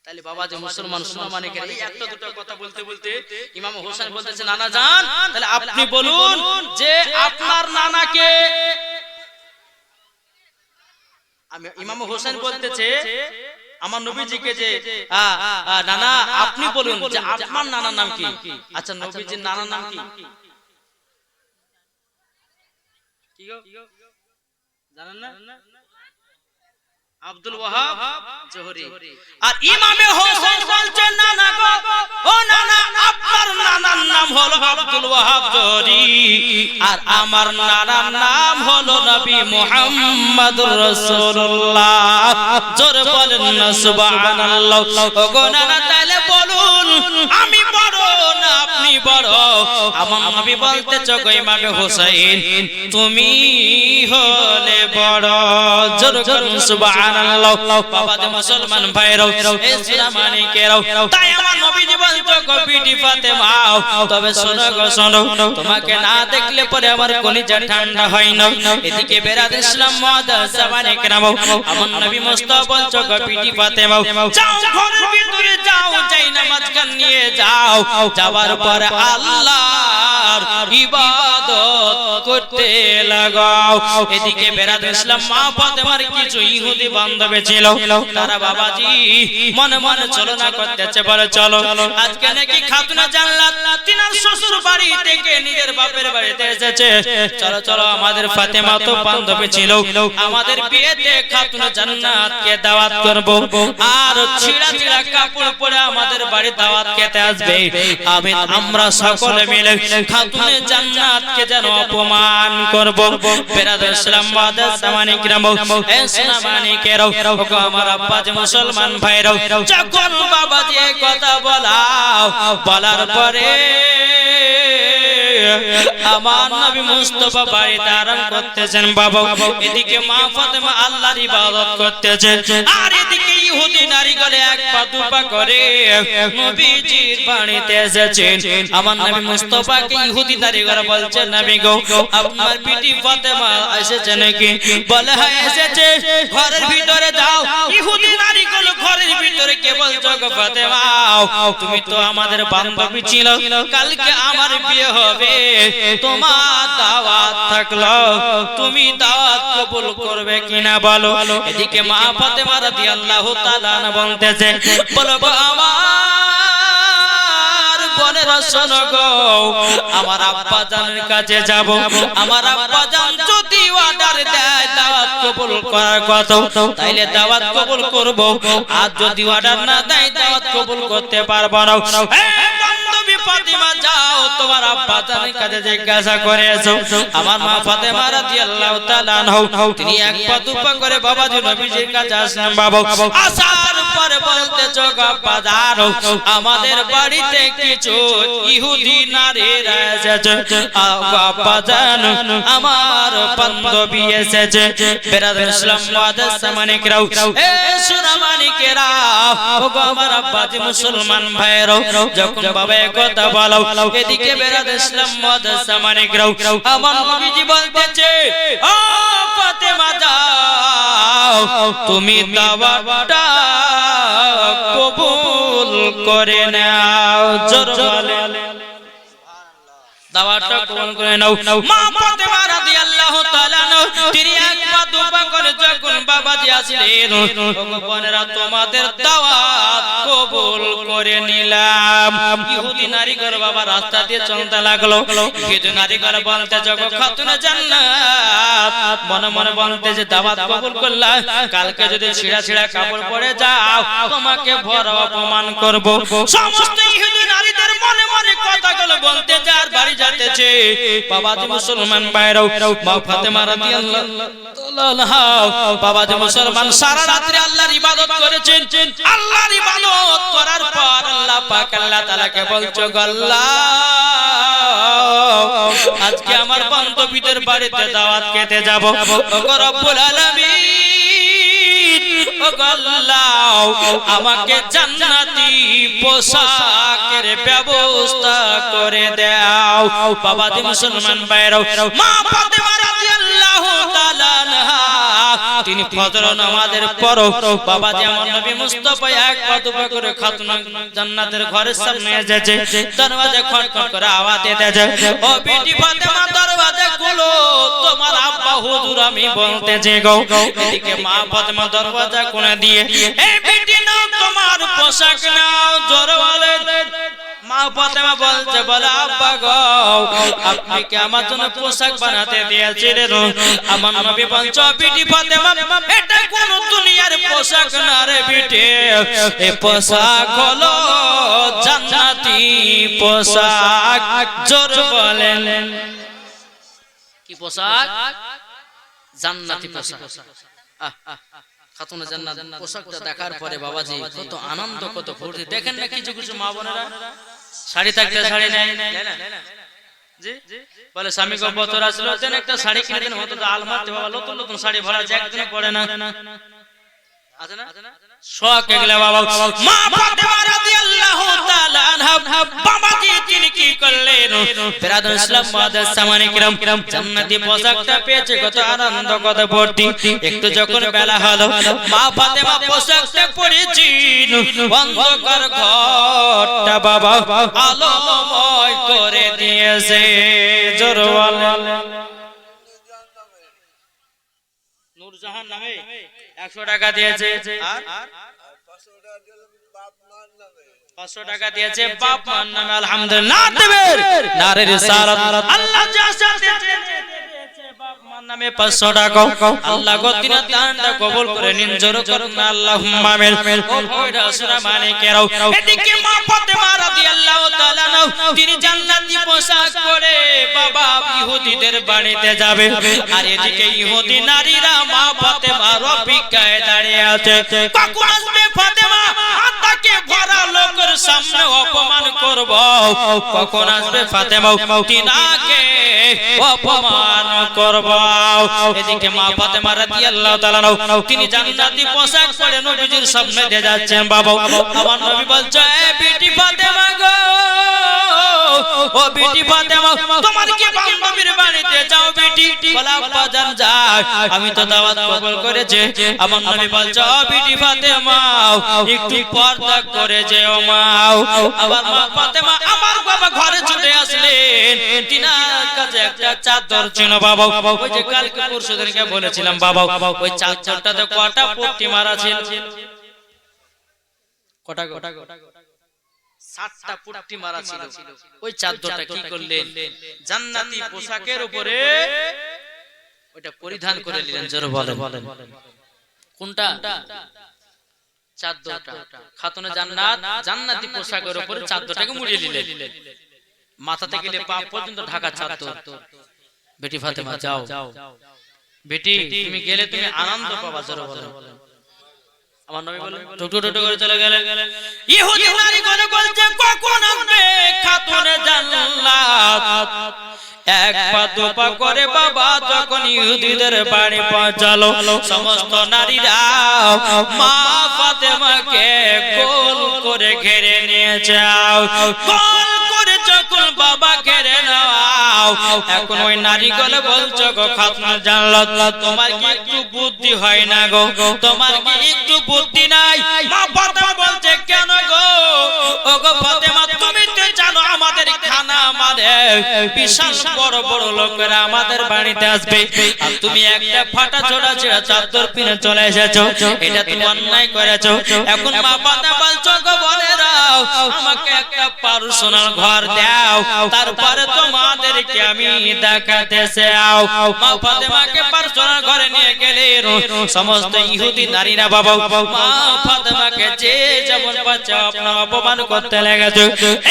তাহলে বাবা যে মুসলমান শোনা মানে কি? এই একটা দুটো কথা বলতে বলতে ইমাম হোসেন বলতেছে, নানা জান, তাহলে আপনি বলুন যে আপনার নানাকে। ইমাম হোসেন বলতেছে আমার নবীজিকে যে নানা আপনি বলুন যে আপনার নানার নাম কি? আচ্ছা নবীজির নানার নাম কি? জানেন না? আব্দুল ওয়াহাব জোহরি। আর ইমামে হোসেন বলছেন, নানা গো, ও নানা, আপনার নানার নাম হলো আব্দুল ওয়াহাব জোহরি, আর আমার নানার নাম হলো নবী মুহাম্মদুর রাসূলুল্লাহ। জোরে বলেন না সুবহানাল্লাহ। ওগো নানা, তাহলে বলুন আমি বড় না আপনি বড়? আমার নবী বলতেছে, গো ইমামে হোসেন, তুমি হলে বড়। জোরে করুন সুবহানাল্লাহ। বাবা যে মুসলমান ভাইরাও, ইসলামানিকেরাও, তাই আমার নবীজি বলতো, গো বিটি ফাতেমা, তবে শোনো গো শোনো, তোমাকে না দেখলে পরে আমার কলিজা ঠান্ডা হয় না। এদিকে বেরাত ইসলাম মুআদ্দাস সামানিকেরাম আমার নবী মুস্তাফা বলছো, গো বিটি ফাতেমা, যাও ঘরের ভিতরে যাও, যাই নামাজ গান নিয়ে যাও, যাওয়ার পর আল্লাহর ইবাদত করতে লাগাও। এদিকে বেরাত ইসলাম মা ফাতেমার কিছু ইহুদি বান্ধবী ছিল, তারা বাবাজি মনে মনে চলনা করতেছে, বলে চলো আজকে নাকি খাতুনে জান্নাত তিনার শ্বশুর বাড়ি থেকে নিজের বাপের বাড়িতে এসেছে, চলো চলো আমাদের ফাতেমা তো বান্ধবী ছিল, আমাদের বিয়েতে খাতুনে জান্নাতকে দাওয়াত করব, আর ছিঁড়া ছিঁড়া কাপড় পরে আমাদের বাড়ি দাওয়াত খেতে আসবে। আমরা সকলে মিলে খাতুনে জান্নাতকে যেন অপমান করব। বেরাত ইসলাম মুআদ্দাস সামানিকেরাম, ইসলামানিকেরাও, ওগো আমার আব্বা যে মুসলমান ভাইরাও, যখন বাবাজি এই কথা বলার পরে আমার নবী মুস্তাফা বাড়িতে আরাম করতেছেন বাবা, এদিকে মা ফাতেমা আল্লাহর ইবাদত করতেছে, আর এদিকে ইহুদি নারীগুলো এক পা দুপা করে নবীজির বাড়িতে এসেছেন। আমার নবী মুস্তাফাকে ইহুদি নারীগুলো বলছে, নবী গো, আপনার বিটি ফাতেমা এসেছে নাকি? বলে হ্যাঁ এসেছে, ঘরের ভিতরে যাও। ইহুদি নারীগুলো ঘরের ভিতরে কে বলছো, গো ফাতেমা, তুমি তো আমাদের বান্ধবী ছিল, কালকে আমার বিয়ে হবে, তোমার দাওয়াত থাকলো, তুমি দাওয়াত কবুল করবে কিনা বলো। এদিকে মা ফাতেমা রাদিয়াল্লাহু তাআলা বলতেছে, বলো গো আমার বোনেরা, শোনো গো, আমার আব্বা জানের কাছে যাব, আমার আব্বা জান যদি অর্ডার দেয় দাওয়াত কবুল করার কথা, তাইলে দাওয়াত কবুল করব, আর যদি অর্ডার না দেয় দাওয়াত কবুল করতে পারবো না। ফাতেমা যাও, তোমার আব্বা জানের কাছে জিজ্ঞাসা করে এসো। আমার মা ফাতেমা রাদিয়াল্লাহু তাআলা আনহা তিনি এক পা দুপা করে বাবাজি নবীজির কাছে আসলেন। বাবা আসার পরে বলতেছো, গো আব্বা জানো, আমাদের বাড়িতে কিছু ইহুদি নারীরা এসেছে, আব্বা জানো আমার বান্ধবী এসেছে। বেরাত ইসলাম মুআদ্দাস সামানিকেরাও, এ সোনামানিকেরা, ওগো আমার আব্বা যে মুসলমান ভাইরাও, যখন বাবা কথা বলো এদিকে বেরাদ ইসলাম মাদ্রাসা মানিকরাও আমার নবীজি বলতেছে ও ফাতেমা যাও তুমি দাওয়াতটা কবুল করে নাও জোর বলে দাওয়াতটা কবুল করে নাও মা ফাতেমা রাদিয়াল্লাহু তাআলা তিনি এক পা দুপা করে যখন বাবাজি আসলেন ভগবানেরা তোমাদের দাওয়াত কবুল করে নিলাম ইহুদি নারীগণ বাবা রাস্তা দিয়ে চলতে লাগলো ইহুদি নারীগণ বলতে জগৎ খাতুনে জান্নাত মনে মনে বলতে যে দাওয়াত কবুল করলাম কালকে যদি ছিঁড়া ছিঁড়া কাপড় পরে যাও তোমাকে বড় অপমান করব সমস্ত ইহুদি নারীদের মনে মনে কথাগুলো বলতে যার বাড়ি যাচ্ছে বাবাজি মুসলমান ভাইরাও মা ফাতেমা রাদিয়াল্লাহু তাআলা বাবাজি মুসলমান সারা রাত্রি আল্লাহর ইবাদত করেছেন আল্লাহর ইবাদত করার পর আল্লাহ পাক আল্লাহ তাআলাকে বলছো আল্লাহ আজকে আমার বান্ধবীদের বাড়িতে দাওয়াত খেতে যাব ওগো রব্বুল আলামিন ওগো আল্লাহ আমাকে জান্নাতি পোশাকের ব্যবস্থা করে দাও বাবাজি মুসলমান ভাইরাও মা ফাতেমা রাদিয়াল্লাহু তাআলা তিনি ফজর নামাজের পর বাবাজি আমার নবী মুস্তাফা এক পা দুপা করে খাতুন জান্নাতের ঘরের সামনে এসেছে দরওয়াজা খটখট করে আওয়াজ দিতেছে ও বেটি ফাতেমা দরওয়াজা খুলো তোমার আব্বা হুজুর আমি বলতেছি গো এদিকে মা ফাতেমা দরওয়াজা খুলে দিয়ে এই বেটি নাও তোমার পোশাক নাও জোর বলে মা ফাতেমা বলতে বলে আব্বা গো আপনি কি আমার জন্য পোশাক বানাতে দিয়েছিলেন আমার নবী বলছে বিটি ফাতেমা এটা কোন দুনিয়ার পোশাক না রে বিটি এই পোশাক হলো জান্নাতি পোশাক জোর বলেন কি পোশাক জান্নাতি পোশাক খাতুনে জান্নাত পোশাকটা দেখার পরে বাবাজি কত আনন্দ কত ফুর্তি দেখেন না কিছু কিছু মা বোনেরা শাড়ি থাকতে শাড়ি নেয় জি বলে স্বামী গো বছর আসলো দেন একটা শাড়ি কিনে দেন হতো তো আলমারিতে বাবা নতুন নতুন শাড়ি ভরা যায় একদিন পরে না আছে না শখ এগুলা বাবা মা ফাতেমা রাদিয়াল্লাহু তাআলা আনহা বাবাজি তিনি কি করলেন বিরাদর ইসলাম মাদ্রাসা মানিকরাম জান্নাতি পোশাকটা পেয়েছে কত আনন্দ কত ভর্তি একটু যখন বেলা হলো মা ফাতেমা পোশাকটা পরেছেন অন্ধকার ঘরটা বাবা আলোময় করে দিয়েছে জোর বলে নূরজাহান নামে 100 টাকা দিয়েছে আর 500 টাকা দিয়েছে বাপ মার নামে আলহামদুলিল্লাহ দেবের নারে রিসালাত আল্লাহ যা দিয়েছে বাপ মার নামে 500 টাকা আল্লাহ গো তিনা দানটা কবুল করে নিন জোর করুন আল্লাহুম্মা আমিন ও কইরা সুরা মানিকেরাও এদিকে মা ফাতেমা রাদিয়াল্লাহু তাআলা তিনি জান্নাতি পোশাক পরে বাবা ইহুদিদের বাড়িতে যাবে আর এদিকে ইহুদি নারীরা মা ফাতেমার অপেক্ষায় দাঁড়িয়ে আছে কখন আসবে ফাতেমা তাকে ভরা লোকের সামনে অপমান করব কখন আসবে ফাতেমা তিনাকে অপমান করব এদিকে মা ফাতেমা রাদিয়াল্লাহু তাআলা তিনি জান্নাতি পোশাক পরে নবীজির সামনে দিয়ে যাচ্ছেন বাবা আমার নবী বলছে এ বিটি ফাতেমা গো ও বিটি ফাতেমা তোমার কি বান্ধবীর বাড়িতে যাও বিটি বলে আব্বা জান যাই আমি তো দাওয়াত কবুল করেছি আমার নবী বলছে ও বিটি ফাতেমা একটু পর্দা করে যেও মা আবার মা ফাতেমা আমার বাবা ঘরে চলে আসলেন তিনার কাছে একটা চাদর ছিল বাবা ওই যে কালকে পরশুদিনকে বলেছিলাম বাবা ওই চাদরটাতে কটা পট্টি মারা ছিল কটা 7টা পট্টি মারা ছিল ওই চাদরটা কি করলেন জান্নাতি পোশাকের উপরে ওটা পরিধান করে নিলেন জোরে বলেন কোনটা চাদরটা খাতুনে জান্নাত জান্নাতি পোশাকের উপরে চাদরটাকে মুড়িয়ে নিলেন মাথা থেকে পা পর্যন্ত ঢাকা চাদর বেটি ফাতেমা যাও বেটি তুমি গেলে তুমি আনন্দ পাবা জোরে বলেন আমার নবী বলেন টুকটুক করে চলে গেলেন ইহুদি নারী করে বলছে কখন আসবে খাতুনে জান্নাত এক পা দুপা করে বাবা যখন ইহুদিদের বাড়ি পৌঁছালো সমস্ত নারীরা মা ফাতেমাকে গোল করে ঘিরে নিয়ে যাও গোল করে যখন বাবা কেড়ে নাও, এখন ওই নারীগুলো বলছো গো খাতুন জান্নাত তোমার কি একটু বুদ্ধি হয় না গো, তোমার কি একটু বুদ্ধি নাই? মা ফাতেমা বলছে কেন গো? ও গো ফাতেমা তুমি তো জানো আমাদের খানা মানে বিশাল বড় বড় লোকেরা আমাদের বাড়িতে আসবে, আর তুমি একটা ফাটা ছোড়া ছেড়া চাদর পিনে চলে এসেছো, এটা তুমি অন্যায় করেছো। এখন মা ফাতেমা বলছো গো বলে দাও আমাকে একটা পার্সোনাল ঘর দাও, তারপরে তোমাদেরকে আমি দেখাতে চাও। মা ফাতেমাকে পার্সোনাল ঘরে নিয়ে গেলেন সমস্ত ইহুদি নারীরা। বাবা মা ফাতেমাকে যে যেমন পাচ্ছে আপনার অপমান করতে লেগেছে।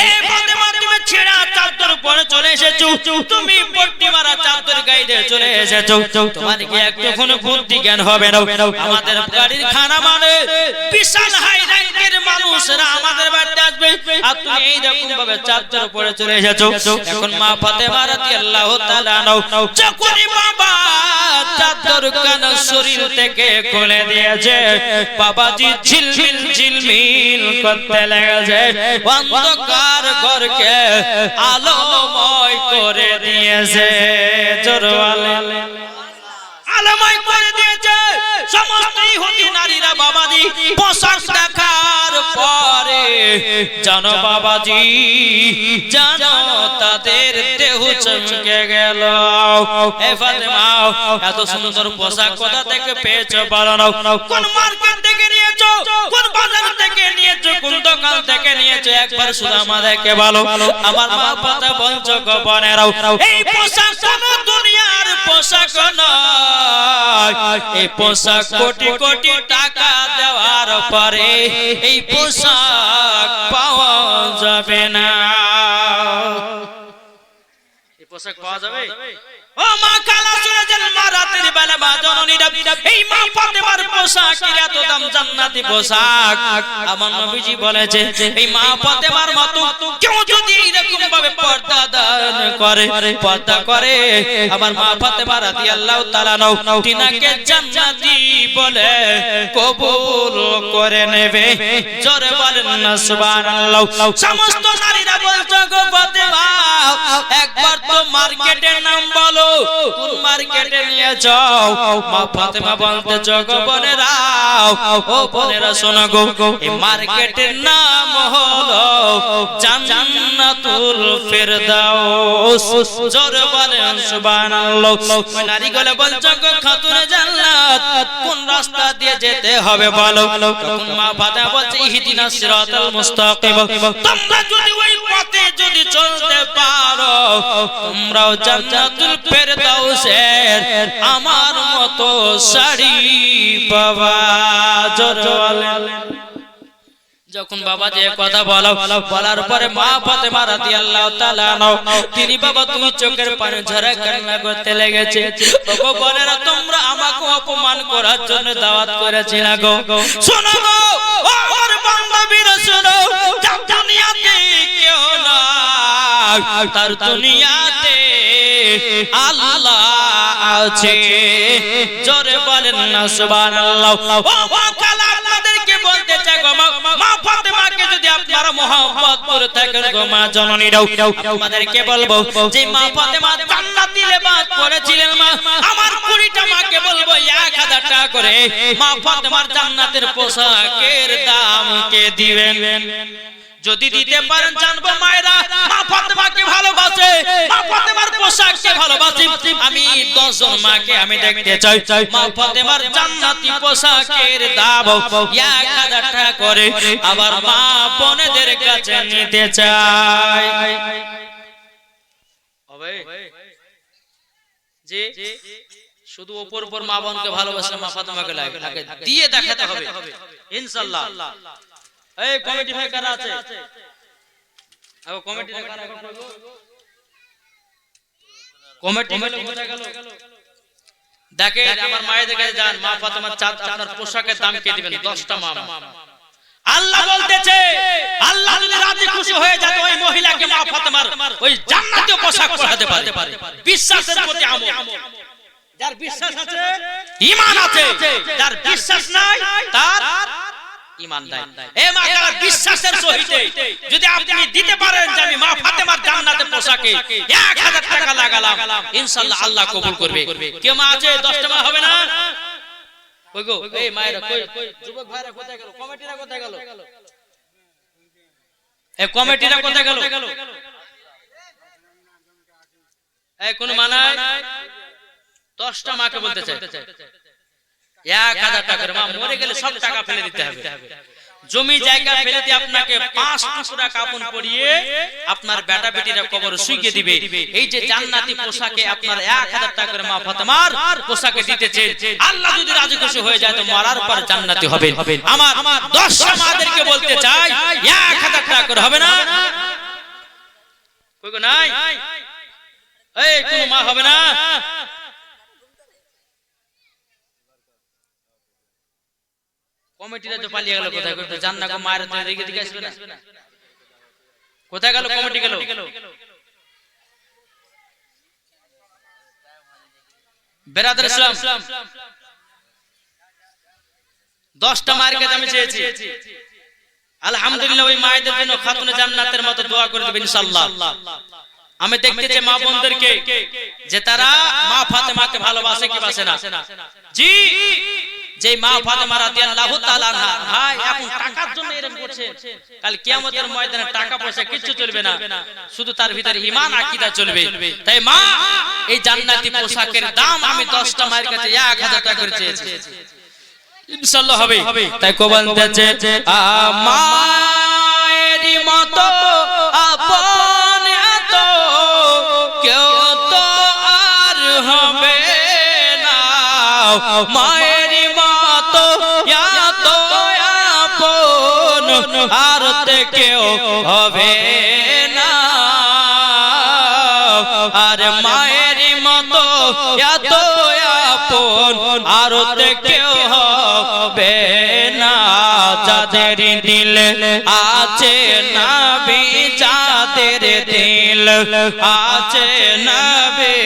এই ফাতেমা তুমি ছেঁড়া চাদর পরে চলে এসেছো, তুমি পট্টি মারা চাদর গায়ে দিয়ে চলে এসেছো, তোমার কি একটুখানি বুদ্ধি জ্ঞান হবে না? আমাদের বাড়ির খানা মানে বিশাল হাই র্যাঙ্কের মানুষরা আমাদের বাড়িতে আসবে, আর তুমি এই রকম ভাবে চাদর পরে চলে এসেছো। এখন মা ফাতেমা রাদিয়াল্লাহু তাআলা আনহা যখনই বাবা চাদর কান শরীর থেকে খুলে দিয়েছে, বাবাজি ঝিলমিল ঝিলমিল করতে লেগেছে, অন্ধকার ঘরকে আলোময় করে দিয়েছে। জোরওয়ালা আলোময় করে দিয়েছে। সমস্ত ইহুদি নারীরা বাবাজি পোশাক দেখার পরে জানো বাবাজি জানো তাদের দেহ চমকে গেল। এ ফাতেমা এত সুন্দর পোশাক কোথা থেকে পেয়েছো বলো না? কোন মার্কেট থেকে নিয়েছো, কোন বাজার থেকে নিয়েছো, কোন দোকান থেকে নিয়েছো? একবার শুধু আমাদেরকে বলো। আমার মা পাতা বলছো গো বোনেরাও এই পোশাক কোন দুনিয়ার পোশাক নয়, এই পোশাক কোটি কোটি টাকা দেওয়ার পরে এই পোশাক পাওয়া যাবে না। এই পোশাক পাওয়া যাবে? ও মা কালা শুনেছেন মা রাতের বেলা মা জননীরা এই মা ফাতেমার পোশাক এত দাম জান্নাতি পোশাক। আমার নবীজি বলেছে এই মা ফাতেমার মতো কেউ যদি এরকম ভাবে পর্দা দান করে পর্দা করে আমার মা ফাতেমা রাদিয়াল্লাহু তাআলা আনহা তিনাকে জান্নাতি বলে কবুল করে নেবে। জোরে বলেন না সুবহানাল্লাহ। সমস্ত নারীরা বলছো গো ফাতেমা একবার তো মার্কেটের নাম বলো, কোন মার্কেটে নিয়ে যাও? মা ফাতেমা বলতে গো বোনেরা ও বোনেরা শোনো গো এই মার্কেটের নাম হলো জান্নাতুল ফেরদাউস। জোরে বলেন সুবহানাল্লাহ। ওই নারীগুলো বলছো গো খাতুনে জান্নাত কোন রাস্তা দিয়ে যেতে হবে বলো? তখন মা ফাতেমা বলছে ইহদিনাস সিরাতাল মুস্তাকিম, তোমরা যদি ওই পথে যদি চলতে পারো তোমরাও জান্নাতুল ফেরদাউসের আমার মতো শাড়ি পাবা। জোরে বলেন। যখন বাবা যে কথা বলার পরে মা ফাতেমা রাদিয়াল্লাহু তাআলা আনহা তিনি বাবা তুমি চোখের পানি ঝরা কান্না করতে লেগেছে। ওগো বোনেরা তোমরা আমাকে অপমান করার জন্য দাওয়াত করেছিলে গো। শোনো গো ও আমার বান্ধবীরা শোনো, দুনিয়াতে কেউ না তার দুনিয়াতে আল্লাহ আছে। জোরে বলেন না সুবহানাল্লাহ। ও কালা আপনাদেরকে বলতে চাই গো মা ফাতেমাকে যদি আপনারা মহব্বত করে থাকেন গো মা জননীরাও আপনাদেরকে বলবো যে মা ফাতেমা জান্নাতি লেবাস পরেছিলেন। মা আমার 20টা মাকে বলবো 1000 টাকা করে মা ফাতেমার জান্নাতের পোশাকের দাম কে দিবেন? যদি দিতে পারেন জানবো মায়েরা মা ফাতেমাকে ভালোবাসে, মা ফাতেমার পোশাককে ভালোবাসে। আমি 10 জন মাকে আমি দেখতে চাই মা ফাতেমার জান্নাতি পোশাকের দাম 1000 টাকা করে আবার মা বোনেদের কাছে নিতে চাই। হবে যে শুধু উপর উপর মা বোনকে ভালোবাসে মা ফাতেমাকে লাগে দিয়ে দেখাতে হবে ইনশাআল্লাহ। এই কমিটি ভাই কারা আছে? আগো কমিটি কারা করব? কমিটি বোঝা গেল। দেখেন আমার মায়েদের কাছে যান, মা ফাতেমার চাঁদ আপনার পোশাকের দাম কে দিবেন? 10টা মা। আল্লাহ বলতেছে আল্লাহ যদি রাজি খুশি হয়ে যায় ওই মহিলাকে মা ফাতেমার ওই জান্নাতীয় পোশাক পরাতে পারে। বিশ্বাসের প্রতি আমল। যার বিশ্বাস আছে ঈমান আছে, যার বিশ্বাস নাই তার ঈমান নাই। এ মা কার বিশ্বাসের সহিত যদি আপনি দিতে পারেন যে আমি মা ফাতেমা পোশাকে 1000 টাকা লাগালাম, ইনশাআল্লাহ আল্লাহ কবুল করবে। কে মা আছে 10টা মাল হবে না? কই গো এই মায়েরা কই, যুবক ভাইরা কোথায় গেল? কমিটিরা কোথায় গেল? এই কমিটিরা কোথায় গেল? এই কোন মানায় 10টা মাকে বলতে চাই 1000 টাকা। মা মরে গেলে সব টাকা ফেলে দিতে হবে, জমি জায়গা ফেলে দিয়ে আপনাকে 5 টুকরা কাপন পরিয়ে আপনার বেটা বেটিরা কবর শুইয়ে দিবে। এই যে জান্নাতি পোশাকে আপনার 1000 টাকা করে মা ফাতেমার পোশাকে দিতেছেন, আল্লাহ যদি রাজি খুশি হয়ে যায় তো মরার পর জান্নাতি হবে। আমার 10 মাদেরকে বলতে চাই 1000 টাকা করে হবে না? কই গো নাই? এই কোন মা হবে না? কমিটিরা তো পালিয়ে গেল কোথায়? করতে জান না গো, মায়ের তো এদিকে দিকে আসবে না। কোথায় গেল কমিটি? গেল বেরাদার ইসলাম 10টা মায়ের কাছে আমি চেয়েছি, আলহামদুলিল্লাহ ওই মায়েদের জন্য খাতুনে জান্নাতের মতো দোয়া করে দেবেন ইনশাআল্লাহ। আমি দেখতে চাই মা বোনদেরকে যে তারা মা ফাতেমাকে ভালোবাসে কি বাসে না। জি, যে মা ফাতেমা রাদিয়াল্লাহু তাআলা আনহা, ভাই এখন টাকার জন্য এরকম করছে, কাল কিয়ামতের ময়দানে টাকা পয়সা কিচ্ছু চলবে না, শুধু তার ভিতরে ঈমান আকীদা চলবে। তাই মা এই জান্নাতি পোশাকের দাম আমি 10টা মায়ের কাছে 1000 টাকা করে চেয়েছি, ইনশাআল্লাহ হবে। তাই কো বলতেছে মায়েরই মতো আপন এত কেউ তো আর হবে না, মায়েরই মতো এত আপন আর তে কেউ হবে না, আর মায়েরই মতো এত আপন আর তে কেউ হবে না। যাদের দিল আছে নবী, যাদের দিল আছে নবী,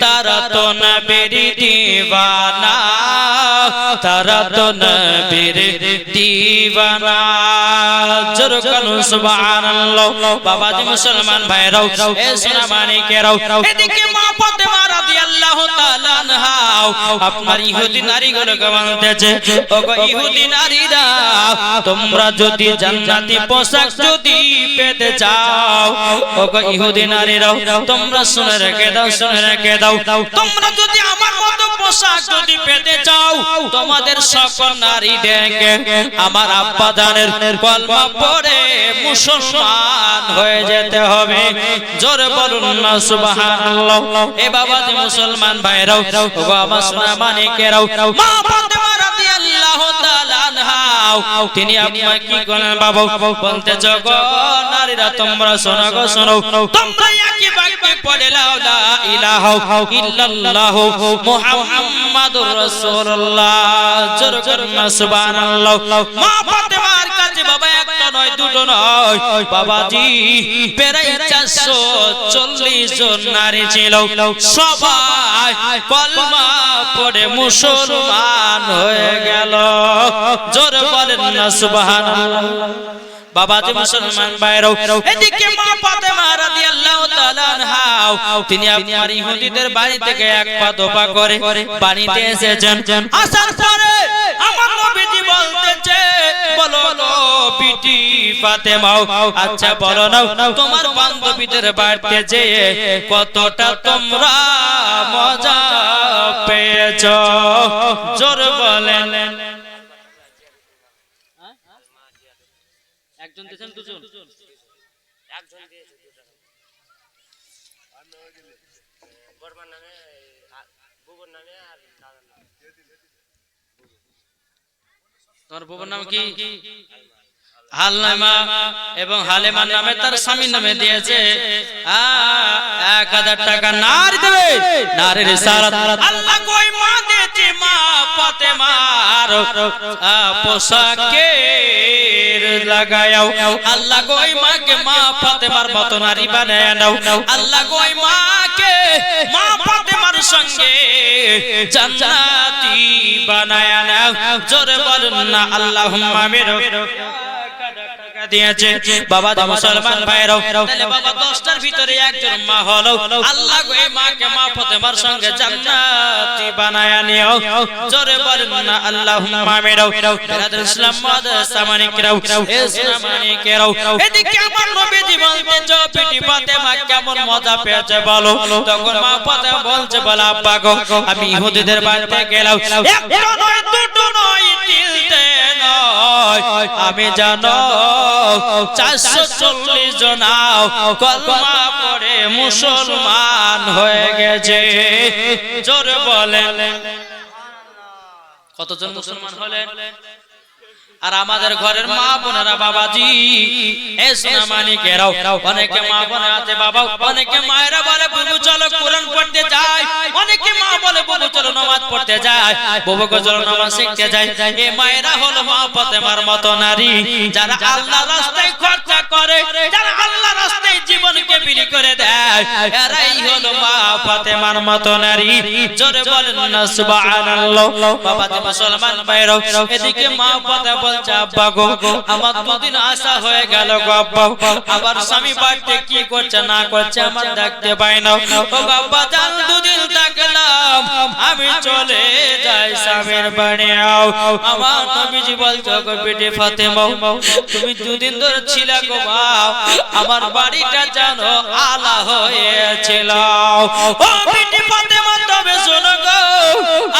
তারা তো নবীর দিওয়ানা, তারা তো নবীর দিওয়ানা। জোরে বলুন সুবহানাল্লাহ। বাবাজি মুসলমান ভাইরাও, এ সোনা মানিকেরাও, এদিকে মা ফাতেমা রাদিয়াল্লাহু তাআলা আনহা আপনার ইহুদি নারীগুলোকে বলতেছে, ওগো ইহুদি নারীরা, তোমরা যদি জান্নাতি পোশাক যদি পেতে চাও, ওগো ইহুদি নারীরা তোমরা শুনে রেখে দাও, শুনে রেখে দাও, তোমরা যদি আমার মতো পোশাক যদি পেতে চাও, তোমাদের সকল নারীদেরকে আমার আব্বা জানের কলমা পড়ে মুসলমান হয়ে যেতে হবে। জোরে বলুন না সুবহানাল্লাহ। এ বাবাজি মুসলমান ভাইরাও, ওগো আমার সোনা মানিকেরাও, মা ফাতেমা রাদিয়াল্লাহু তাআলা আনহা তিনি আপনাকে কি করেন বাবা? বলতে জগো নারীরা তোমরা শোনো গো, শোনো, তোমরা একই বাক্যে পড়ে লাও লা ইলাহা ইল্লাল্লাহু মুহাম্মাদুর রাসূলুল্লাহ। জোরে বলুন না সুবহানাল্লাহ। মা ফাতেমার কাছে বাবা একটা নয়, দুটো নয়, বাবাজি প্রায় 440 জন নারী ছিল, সবাই কলমা পড়ে মুসলমান হয়ে গেল। জোরে বলেন না সুবহানাল্লাহ। বাবাজি মুসলমান ভাইরাও, এদিকে মা ফাতেমা রাদিয়াল্লাহু তাআলা আনহা তিনি আপনার ইহুদিদের বাড়ি থেকে এক পা দোপা করে বাড়িতে এসেছেন। আসার পরে আমার নবীজি বলতেছে, বলো গো বিটি ফাতেমা, আচ্ছা বলো না তোমার বান্ধবীদের বাড়িতে যেয়ে কতটা তোমরা মজা পেয়েছো? জোরে বলেন। একজন দিয়েছেন, দুজন? একজন দিয়েছে, বড়মার নামে, বুবুর নামে আর দাদার নামে। তোমার বুবুর নাম কি? হালিমা, এবং হালিমার নামে তার স্বামীর নামে দিয়েছে 1000 টাকা। নারী দেবে, নারীর ইশারা আল্লাহ কই মা দিয়েছে মা ফাতেমার পোশাকে লাগাও, আল্লাহ কই মাকে মা ফাতেমার মতো নারী বানায় নাও, আল্লাহ কই মাকে মা ফাতেমার সঙ্গে জান্নাতি বানায় নাও। জোরে বলুন না আল্লাহুম্মা আমিন। দিয়েছে বাবা মুসলমান ভাইরাও তাহলে বাবা 10টার ভিতরে একজন মা হলো আল্লাহ গো এই মাকে মা ফাতেমার সঙ্গে জান্নাতি বানায়া নিও জোরে বলেন না আল্লাহুম্মা আমিন বিরাদার ইসলাম মাদ্রাসা সামানিকরাও এ সামানিকরাও এদিকে আমার নবীজি বলতে পিটি ফাতেমা কেমন মজা পেয়েছে বলো তখন মা ফাতেমা বলছে বলা আব্বা গো আমি ইহুদিদের বাড়িতে গেলাম একটা নয় দুটো নয় তিনটে নয় আমি জানো 440 জন কলমা পড়ে মুসলমান হয়ে গেছে জোরে বলেন কতজন মুসলমান হলেন আর আমাদের ঘরের মা বোনেরা বাবাজি এ সোনামানিকেরাও অনেকে মা বোন আছে বাবা অনেকে মায়েরা বলে বুবু চলো কোরআন পড়তে যাই অনেকে মা বলে বুবু চলো নামাজ পড়তে যাই বুবু চলো নামাজ শিখতে যাই এই মায়েরা হলো মা ফাতেমার মতো নারী যারা আল্লাহর রাস্তায় খরচা করে যারা আল্লাহর রাস্তায় জীবনকে বিলি করে দেয় এরাই হলো মা ফাতেমার মতো নারী জোরে বলেন না সুবহানাল্লাহ বাবাজি মুসলমান ভাইরাও এদিকে মা ফাতেমা বলছে আব্বা গো আমার দুদিন আশা হয়ে গেল গো আব্বা আবার স্বামী বাড়িতে কি করছে না করছে আমার দেখতে পাই না ও আব্বা জান দুদিন থাকলাম আমি চলে যাই স্বামীর বাড়ি আমার নবীজি বলছে গো বেটি ফাতেমা তুমি দুদিন ধরে ছিলে গো মা আমার বাড়িটা জানো আলা হয়েছিল ও বেটি ফাতেমা তবে শোনো গো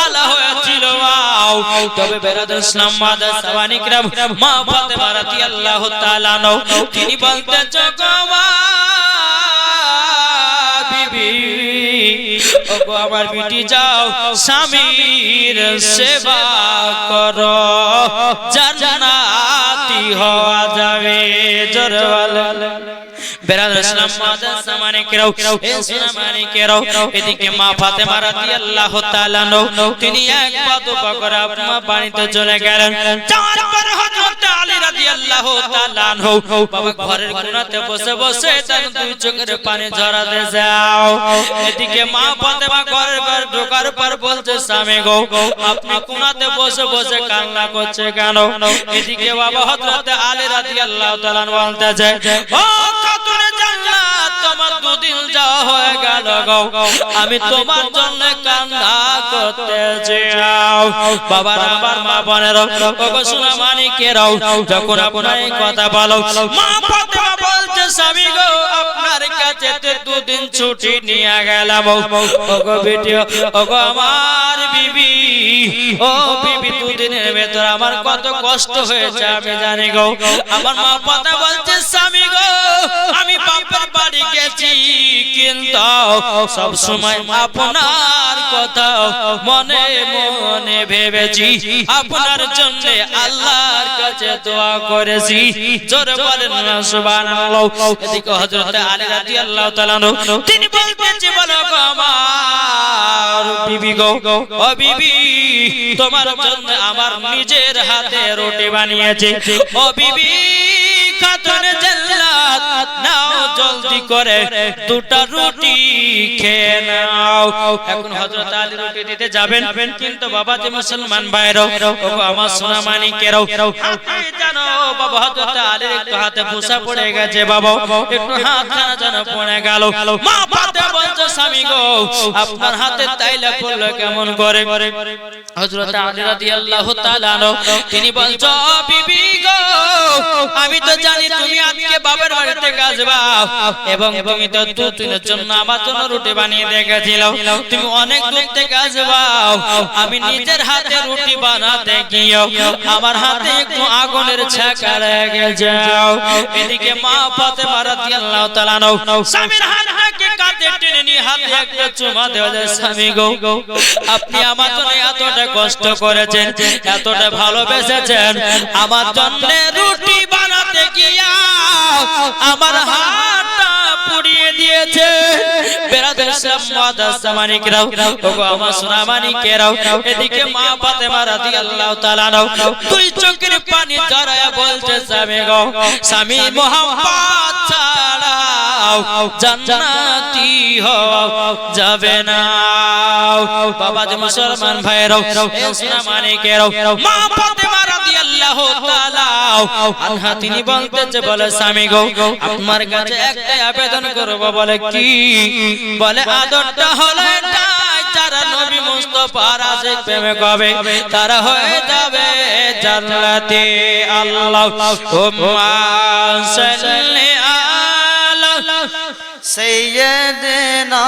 আলা হয়েছিল তবে বিরাদার ইসলাম মাদ্রাসা সামানিকরাম মা ফাতেমা রাদিয়াল্লাহু তাআলা আনহা তিনি বলতে গো বিবি ওগো আমার বিটি যাও স্বামীর সেবা করো জান্নাতি হওয়া যাবে জোরে বলেন বিরাদার ইসলাম মাদ্রাসা সামানিকরাও এ সোনামানিকেরাও এদিকে মা ফাতেমা রাদিয়াল্লাহু তাআলা আনহা তিনি এক পা দুপা করে আপনার বাড়িতে চলে গেলেন যাওয়ার পর হযরত আলী রাদিয়াল্লাহু তাআলা আনহু বাবা ঘরের কোণাতে বসে বসে তার দুই চোখের পানি ঝরাতে যাও এদিকে মা ফাতেমা ঘরের ঘর ঢোকার পর বলছে স্বামী গো আপনি কোণাতে বসে বসে কান্না করছে কেন এদিকে বাবা হযরত আলী রাদিয়াল্লাহু তাআলা বলতেছে ও খাতুনে জান্নাত তোমার দুদিন যাওয়া হয়ে গেল গো আমি তোমার জন্য কান্না করতেছি বাবার আমার মা বোনেরা ওগো সোনামানিকেরাও যখন আপনার এই কথা বলো মা ফাতেমা বলছে স্বামী গো আপনার কাছে দুদিন ছুটি নিয়ে গেলাম ওগো বেটি ওগো আমার বিবি ও বিবি দুদিনের ভেতর আমার কত কষ্ট হয়েছে আমি জানি গো আমার মা ফাতেমা বলছে স্বামী গো আমি বাপের বাড়ি গেছি কিন্তু সব সময় আপনার কথা মনে মনে ভেবেছি আপনার জন্য আল্লাহর কাছে দোয়া করেছি জোরে বলেন না সুবহানাল্লাহ এদিকে হযরত আলী রাদিয়াল্লাহু তাআলা তিনি বলতেছে বলো গো আমার বিবি গো ও বিবি তোমার জন্য আমার নিজের হাতে রুটি বানিয়েছি ও বিবি খাতুনে জান্নাত নাও জলদি করে দুটো রুটি খেয়ে নাও এখন হযরত আলী রুটি দিতে যাবেন কিন্তু বাবাজি মুসলমান ভাইরা ওগো আমার সোনামানিকেরাও হাতে জানো বাবা হযরত আলীর একটু হাতে ফুসা পড়ে গেছে বাবা একটু হাতখানা যেন পড়ে গেল মা ফাতেমা বলছে স্বামী গো আপনার হাতে তাইলা পড়লো কেমন করে হযরত আলী রাদিয়াল্লাহু তাআলা তিনি বলছো বিবি গো আমি তো জানি তুমি আজকে বাবার বাড়িতে আসবা এবং তুমি তো দুদিনের জন্য আমার জন্য রুটি বানিয়ে রেখেছিলে তুমি অনেক দূর থেকে আসবা আমি নিজের হাতে রুটি বানাতে গিয়ে আমার হাতে একটু আগুনের ছ্যাঁকা লেগে যাও এদিকে মা ফাতেমা রাদিয়াল্লাহু তাআলা স্বামীর হাত থেকে কাঁধে টেনে নিয়ে হাতে একটা চুমা দেওয়া স্বামী গো আপনি আমার জন্য এতটা কষ্ট করেছেন এতটা ভালোবেসেছেন আমার জন্য রুটি বানাতে গিয়া আমার হাতটা পুড়িয়ে দিয়েছে বিরাদার ইসলাম মাদ্রাসা সামানিকরাও ওগো আমার সোনামানিকেরাও এদিকে মা ফাতেমা রাদিয়াল্লাহু তাআলা দুই চোখের পানি ঝরায়া বলছে স্বামী গো স্বামী মোহাম্মদ ছাড়াও জান্নাতি হওয়া যাবে না বাবাজি মুসলমান ভাইরাও এ সোনামানিকেরাও মা ফাতেমা রাদিয়াল্লাহু রাদিয়াল্লাহু তাআলা আনহা তিনি বলতেছে বলে স্বামী গো আপনার কাছে একটাই আবেদন করব বলে কি বলে আদরটা হলো এটা যারা নবী মুস্তাফার আশিক প্রেমিক হবে তারা হয়ে যাবে জান্নাতে আল্লাহুম্মা সাল্লি আলা سيدنا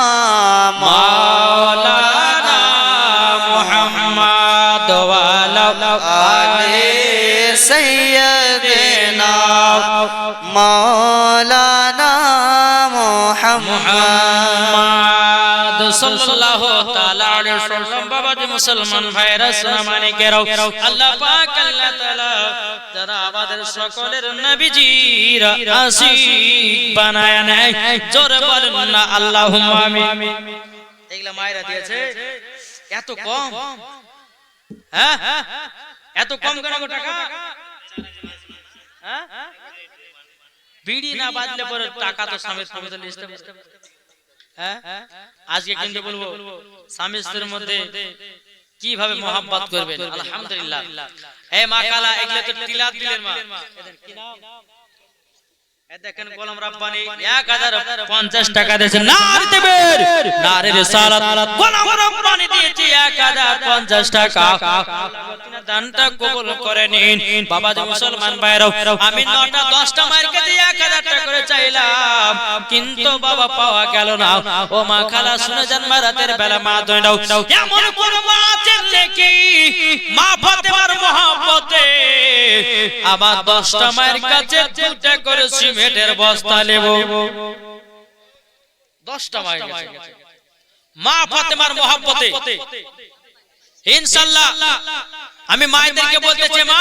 মাওলানা মুহাম্মদ ওয়া আলা آل سيدنا مولانا محمد সাল্লাল্লাহু তাআলা আলাইহি ওয়াসাল্লাম বাবাজি মুসলমান ভাইরা সুনামানিকেরাও আল্লাহ পাক আল্লাহ তাআলা যারা আমাদের সকলের নবীজির আশিক বানায় নেয় জোরে বলেন না আল্লাহুম্মা আমিন। এগুলা মায়েরা দিয়েছে এত কম, হ্যাঁ এত কম কেন গো টাকা? হ্যাঁ বিড়ি না বাজলে পরে টাকা তো স্বামী স্বামী লিস্টে বসতে পারে। হ্যাঁ আজকে কিন্তু বলবো স্বামী স্ত্রীর মধ্যে কিভাবে মোহাব্বত করবেন। আলহামদুলিল্লাহ এই মা কালা এগুলো তো তিলাত দিলেন মা এদের কি নাম দেখেন গোলাম রাব্বানি 1050 টাকা দিয়েছেন নারে দেবের নারে রিসালাত গোলাম রাব্বানি দিয়েছে 1050 টাকা দানটা কবুল করে নিন বাবাজি মুসলমান ভাইরাও আমি 9টা 10টা মার্কে দিয়ে 1000 টাকা করে চাইলাম কিন্তু বাবা পাওয়া গেল না। ও মা খালা শুনে যান মা রাতের বেলা মা দইনাও এমন কোন মা আছেন নাকি মা ফাতেমার মহব্বতে আমার 10টা মায়ের কাছে 2টা করে সিমেন্টের বস্তা নেব 10টা মায়ের কাছে মা ফাতেমার মহব্বতে ইনশাআল্লাহ আমি মায়েদেরকে বলতেছি মা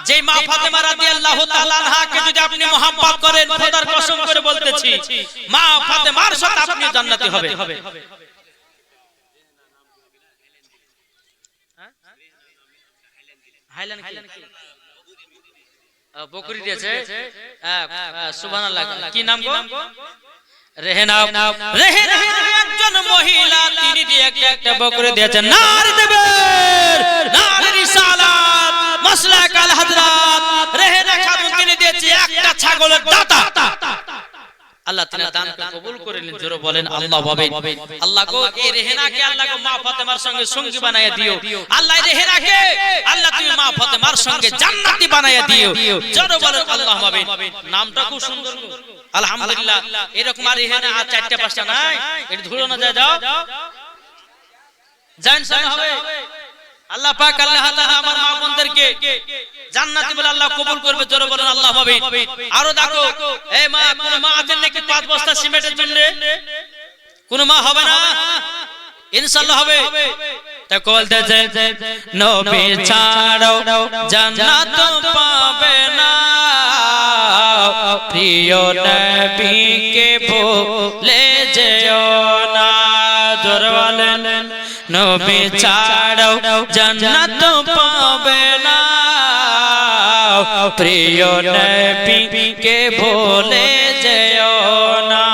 যে মা ফাতেমা রাদিয়াল্লাহু তাআলা আনহাকে যদি আপনি মহব্বত করেন খোদার কসম করে বলতেছি মা ফাতেমার সাথে আপনি জান্নাতি হবে। হাইলান কি বকরি দিয়েছে সুবহানাল্লাহ কি নাম গো রেহেনা রেহেনা একজন মহিলা তিনি দিয়ে একটা বকরি দিয়েছেন নারে দেবের নারে রিসালাত মাসলাক আল হযরত রেহেনা খাতুন তিনি দিয়েছে একটা ছাগলের দাতা। আল্লাহ তাআলা দানকে কবুল করে নিন জোরে বলেন আল্লাহ ভাবে আল্লাহ গো এই রেহেনাকে আল্লাহ গো মা ফাতেমার সঙ্গে সঙ্গী বানায়া দিও আল্লাহ এই রেহেনাকে আল্লাহ তুমি মা ফাতেমার সঙ্গে জান্নাতি বানায়া দিও জোরে বলেন আল্লাহ ভাবে নামটা খুব সুন্দর আলহামদুলিল্লাহ। এরকম আর রেহেনা আর 4টা 5টা নাই এটা ধুলো না যায় যাও জান সাহেব হবে আল্লাহ পাক আল্লাহ তাআলা আমার মা বোনদেরকে জান্নাতি বলে আল্লাহ কবুল করবে জোরে বলেন আল্লাহ ভাবে। আরো দেখো এই মা কোন মা আছেন নাকি 5 বস্তা সিমেন্টের জন্য কোন মা হবে না ইনশাআল্লাহ হবে তা বলতেছে নবী ছাড়ো জান্নাত পাবে না প্রিয় নবীকে ভুলে যেও না জোরে বলেন নবী ছাড়ো জান্নাত পাবে না প্রিয় নবীকে ভুলে যেও না।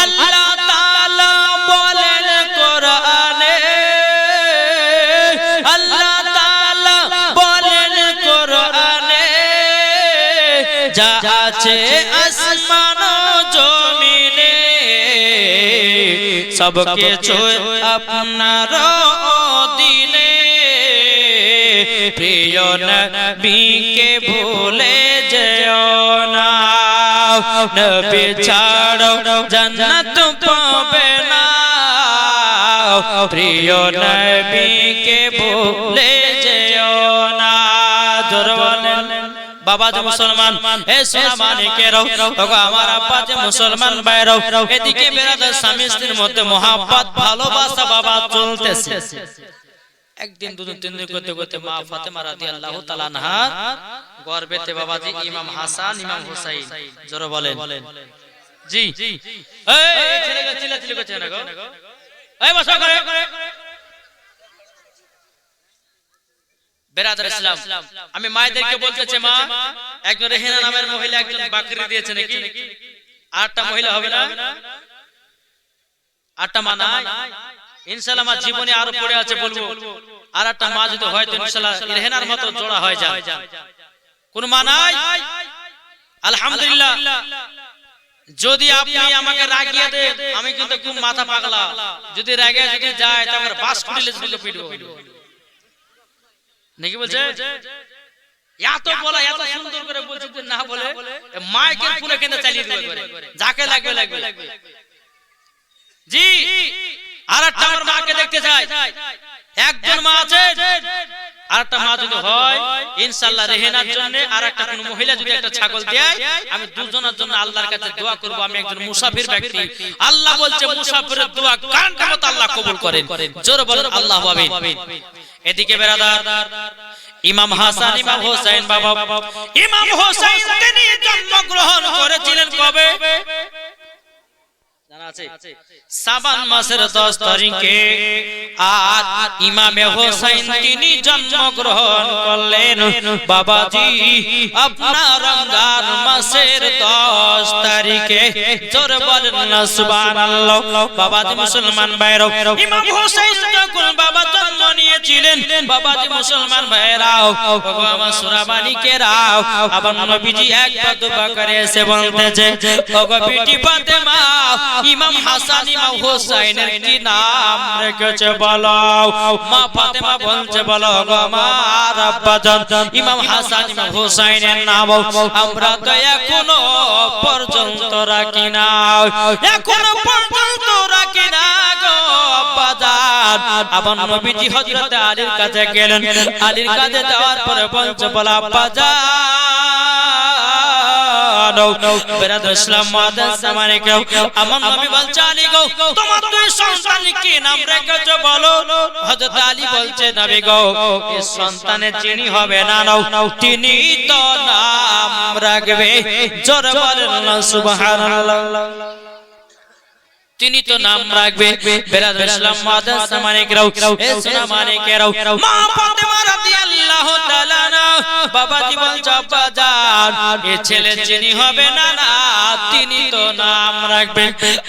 আল্লাহ তাআলা বলেন কোরআনে আল্লাহ তাআলা বলেন কোরআনে যা আছে আসমান ও জমিনে সব কিছু আপনার অধীনে প্রিয় নবীকে ভুলে যেও না নবী ছাড়ো জান্নাত পাবে না প্রিয় নবীকে ভুলে যেও না জোরে বলেন বাবাজি মুসলমান হে সোনা মানিকেরাও ওগো আমার আব্বাজি মুসলমান ভাইরাও এদিকে বেরাদার স্বামী স্ত্রীর মধ্যে মহব্বত ভালোবাসা বাবা চলতেছে। একদিন দুদিন তিন দিন করতে করতে মা ফাতেমা রাদিয়াল্লাহু তাআলা আনহা গর্ভেতে বাবাজি ইমাম হাসান ইমাম হুসাইন জোরে বলেন জি এই ছেলেকে চিল্লাচিল্লি করছে না গো এই বসো করে বেরাদার ইসলাম আমি মায়েদেরকে বলতেছি মা একজন রেহেনা নামের মহিলা একজন বাকরি দিয়েছে নাকি 8টা মহিলা হবে না 8টা মা নাই ইনশাআল্লাহ আমার জীবনে আরো পড়ে আছে বলবো আর একটা মা যদি হয়তো ইনশাআল্লাহ রেহেনার মতো জোড়া হয়ে যায়, কোন মানাই। আলহামদুলিল্লাহ, যদি আপনি আমাকে রাগিয়ে দেন, আমি কিন্তু খুব মাথা পাগলা, যদি রাগে যদি যায় তারপর বাস খুঁড়িলে যদি পিটবো নাকি বলছে। এত বলা, এত সুন্দর করে বলছে যে না বলে মাইকের ফুলে কেন চালিয়ে দিবে করে, যাকে লাগবে লাগবে। জি, আরেকটা আমার মাকে দেখতে চাই। একজন মা আছে, আরেকটা মা যদি হয় ইনশাআল্লাহ রেহেনার জন্য, আরেকটা কোন মহিলা যদি একটা ছাগল দেয়, আমি দুজনের জন্য আল্লাহর কাছে দোয়া করব। আমি একজন মুসাফির ব্যক্তি, আল্লাহ বলছে মুসাফিরের দোয়া কান কামত আল্লাহ কবুল করেন। জোরে বলেন আল্লাহু আমিন। এদিকে বেরাদার, ইমাম হাসান ইমাম হোসেন বাবা, ইমাম হোসেন তিনি জন্মগ্রহণ করেছিলেন কবে জানা আছে? শাবান মাসের 10 তারিখে। আর ইমামে হোসেন তিনি জন্মগ্রহণ করলেন বাবাজি আপনার রমজান মাসের 10 তারিখে। জোরে বলেন না সুবহানাল্লাহ। বাবাজি মুসলমান ভাইরা, ইমাম হোসেন যখন বাবা জন্ম নিয়েছিলেন, বাবাজি মুসলমান ভাইরাও, ওগো আমার সুরাবানিকেরাও, আবার নবীজি একবার দুবার করে এসে বলতেছে, ওগো বিটি ফাতেমা, ইমাম হাসান ইমাম হোসেনের কি নাম রেখেছে বলো। মা ফাতেমা বলছে, বলো গো আমার আব্বাজান, ইমাম হাসান ইমাম হোসেনের নাম আমরা তো এখনো পর্যন্ত রাখি না, এখনো পর্যন্ত রাখি না গো আব্বাজান। আবার নবীজি হযরত আলীর কাছে গেলেন, আলীর কাছে যাওয়ার পরে বলছে, বলো আব্বাজান, বেরাদর ইসলাম মাদার জামানে কেউ আমার নবী বলছে, আলী গো তোমার দুই সন্তান কি নাম রেখেছো বলো। হযরত আলী বলছে, নবী গো এই সন্তানের যিনি হবে না নাও, তিনি তো নাম রাখবে। জোরে বলেন না সুবহানাল্লাহ। তিনি তো নাম রাখবে। বেরাদর ইসলাম মাদার জামানে কেউ এ সোনা মানে কেউ মা ফাতেমা রাদিয়াল্লাহু তাআলা না বাবাজি বলছে, আব্বাজান এই ছেলে যিনি হবে না না, তিনি তো নাম রাখবে।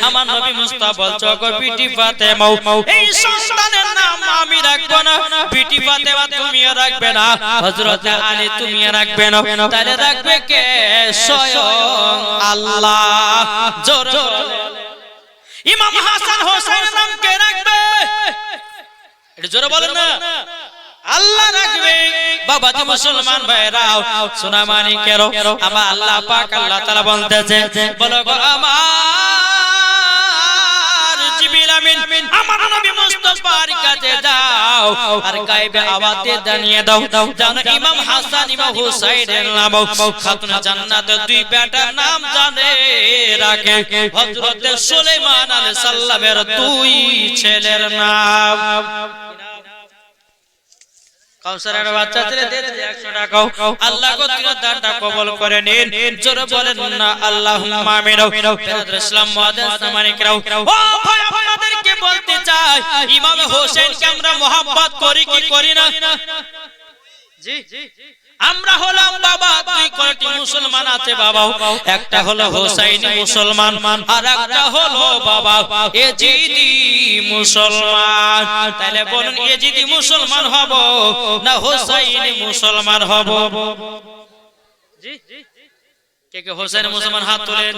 আমার নবী মুস্তাফা বলছে, গো বিটি ফাতেমা, এই সন্তানের নাম আমি রাখবো না, বিটি ফাতেমা তুমিও রাখবে না, হযরত আলী তুমিও রাখবে না, তাহলে রাখবে কে? স্বয়ং আল্লাহ। জোরে ইমাম হাসান হোসেনের নাম কে রাখবে? এটা জোরে বলেন না, আল্লাহ রাখবে। বাবাজি মুসলমান ভাইরাও, সোনা মানিকেরও, আমার আল্লাহ পাক আল্লাহ তাআলা বলতেছে, বলো গো আমার জিবরিল আমিন, আমার নবী মুস্তাফার কাছে যাও আর গায়বে আওয়াজে জানিয়ে দাও, জানো ইমাম হাসান ইমাম হুসাইনের নাম খাতুন জান্নাত দুই বেটার নাম জানে রাখে, হযরত সুলাইমান আলাইহিস সালামের দুই ছেলের নাম। কাউসারের বাচ্চা ছেলে দিয়ে 100 টাকা, আল্লাহ গো তিন দানটা কবুল করে নিন। জোরে বলেন না আল্লাহুম্মা আমিন। বেরাদর ইসলাম মুআদ্দিস জামানে কেউ, ও ভাই আপনাদেরকে বলতে চাই, ইমাম হোসেনকে আমরা মোহাব্বত করি কি করি না? জি, আমরা হলাম বাবা দুই কোটি মুসলমান আছে বাবা, একটা হলো হোসাইনি মুসলমান আর একটা হলো বাবা এজিদি মুসলমান। তাহলে বলুন এজিদি মুসলমান হব না হোসাইনি মুসলমান হব? জি, কে কে হোসাইনি মুসলমান হাত তোলেন?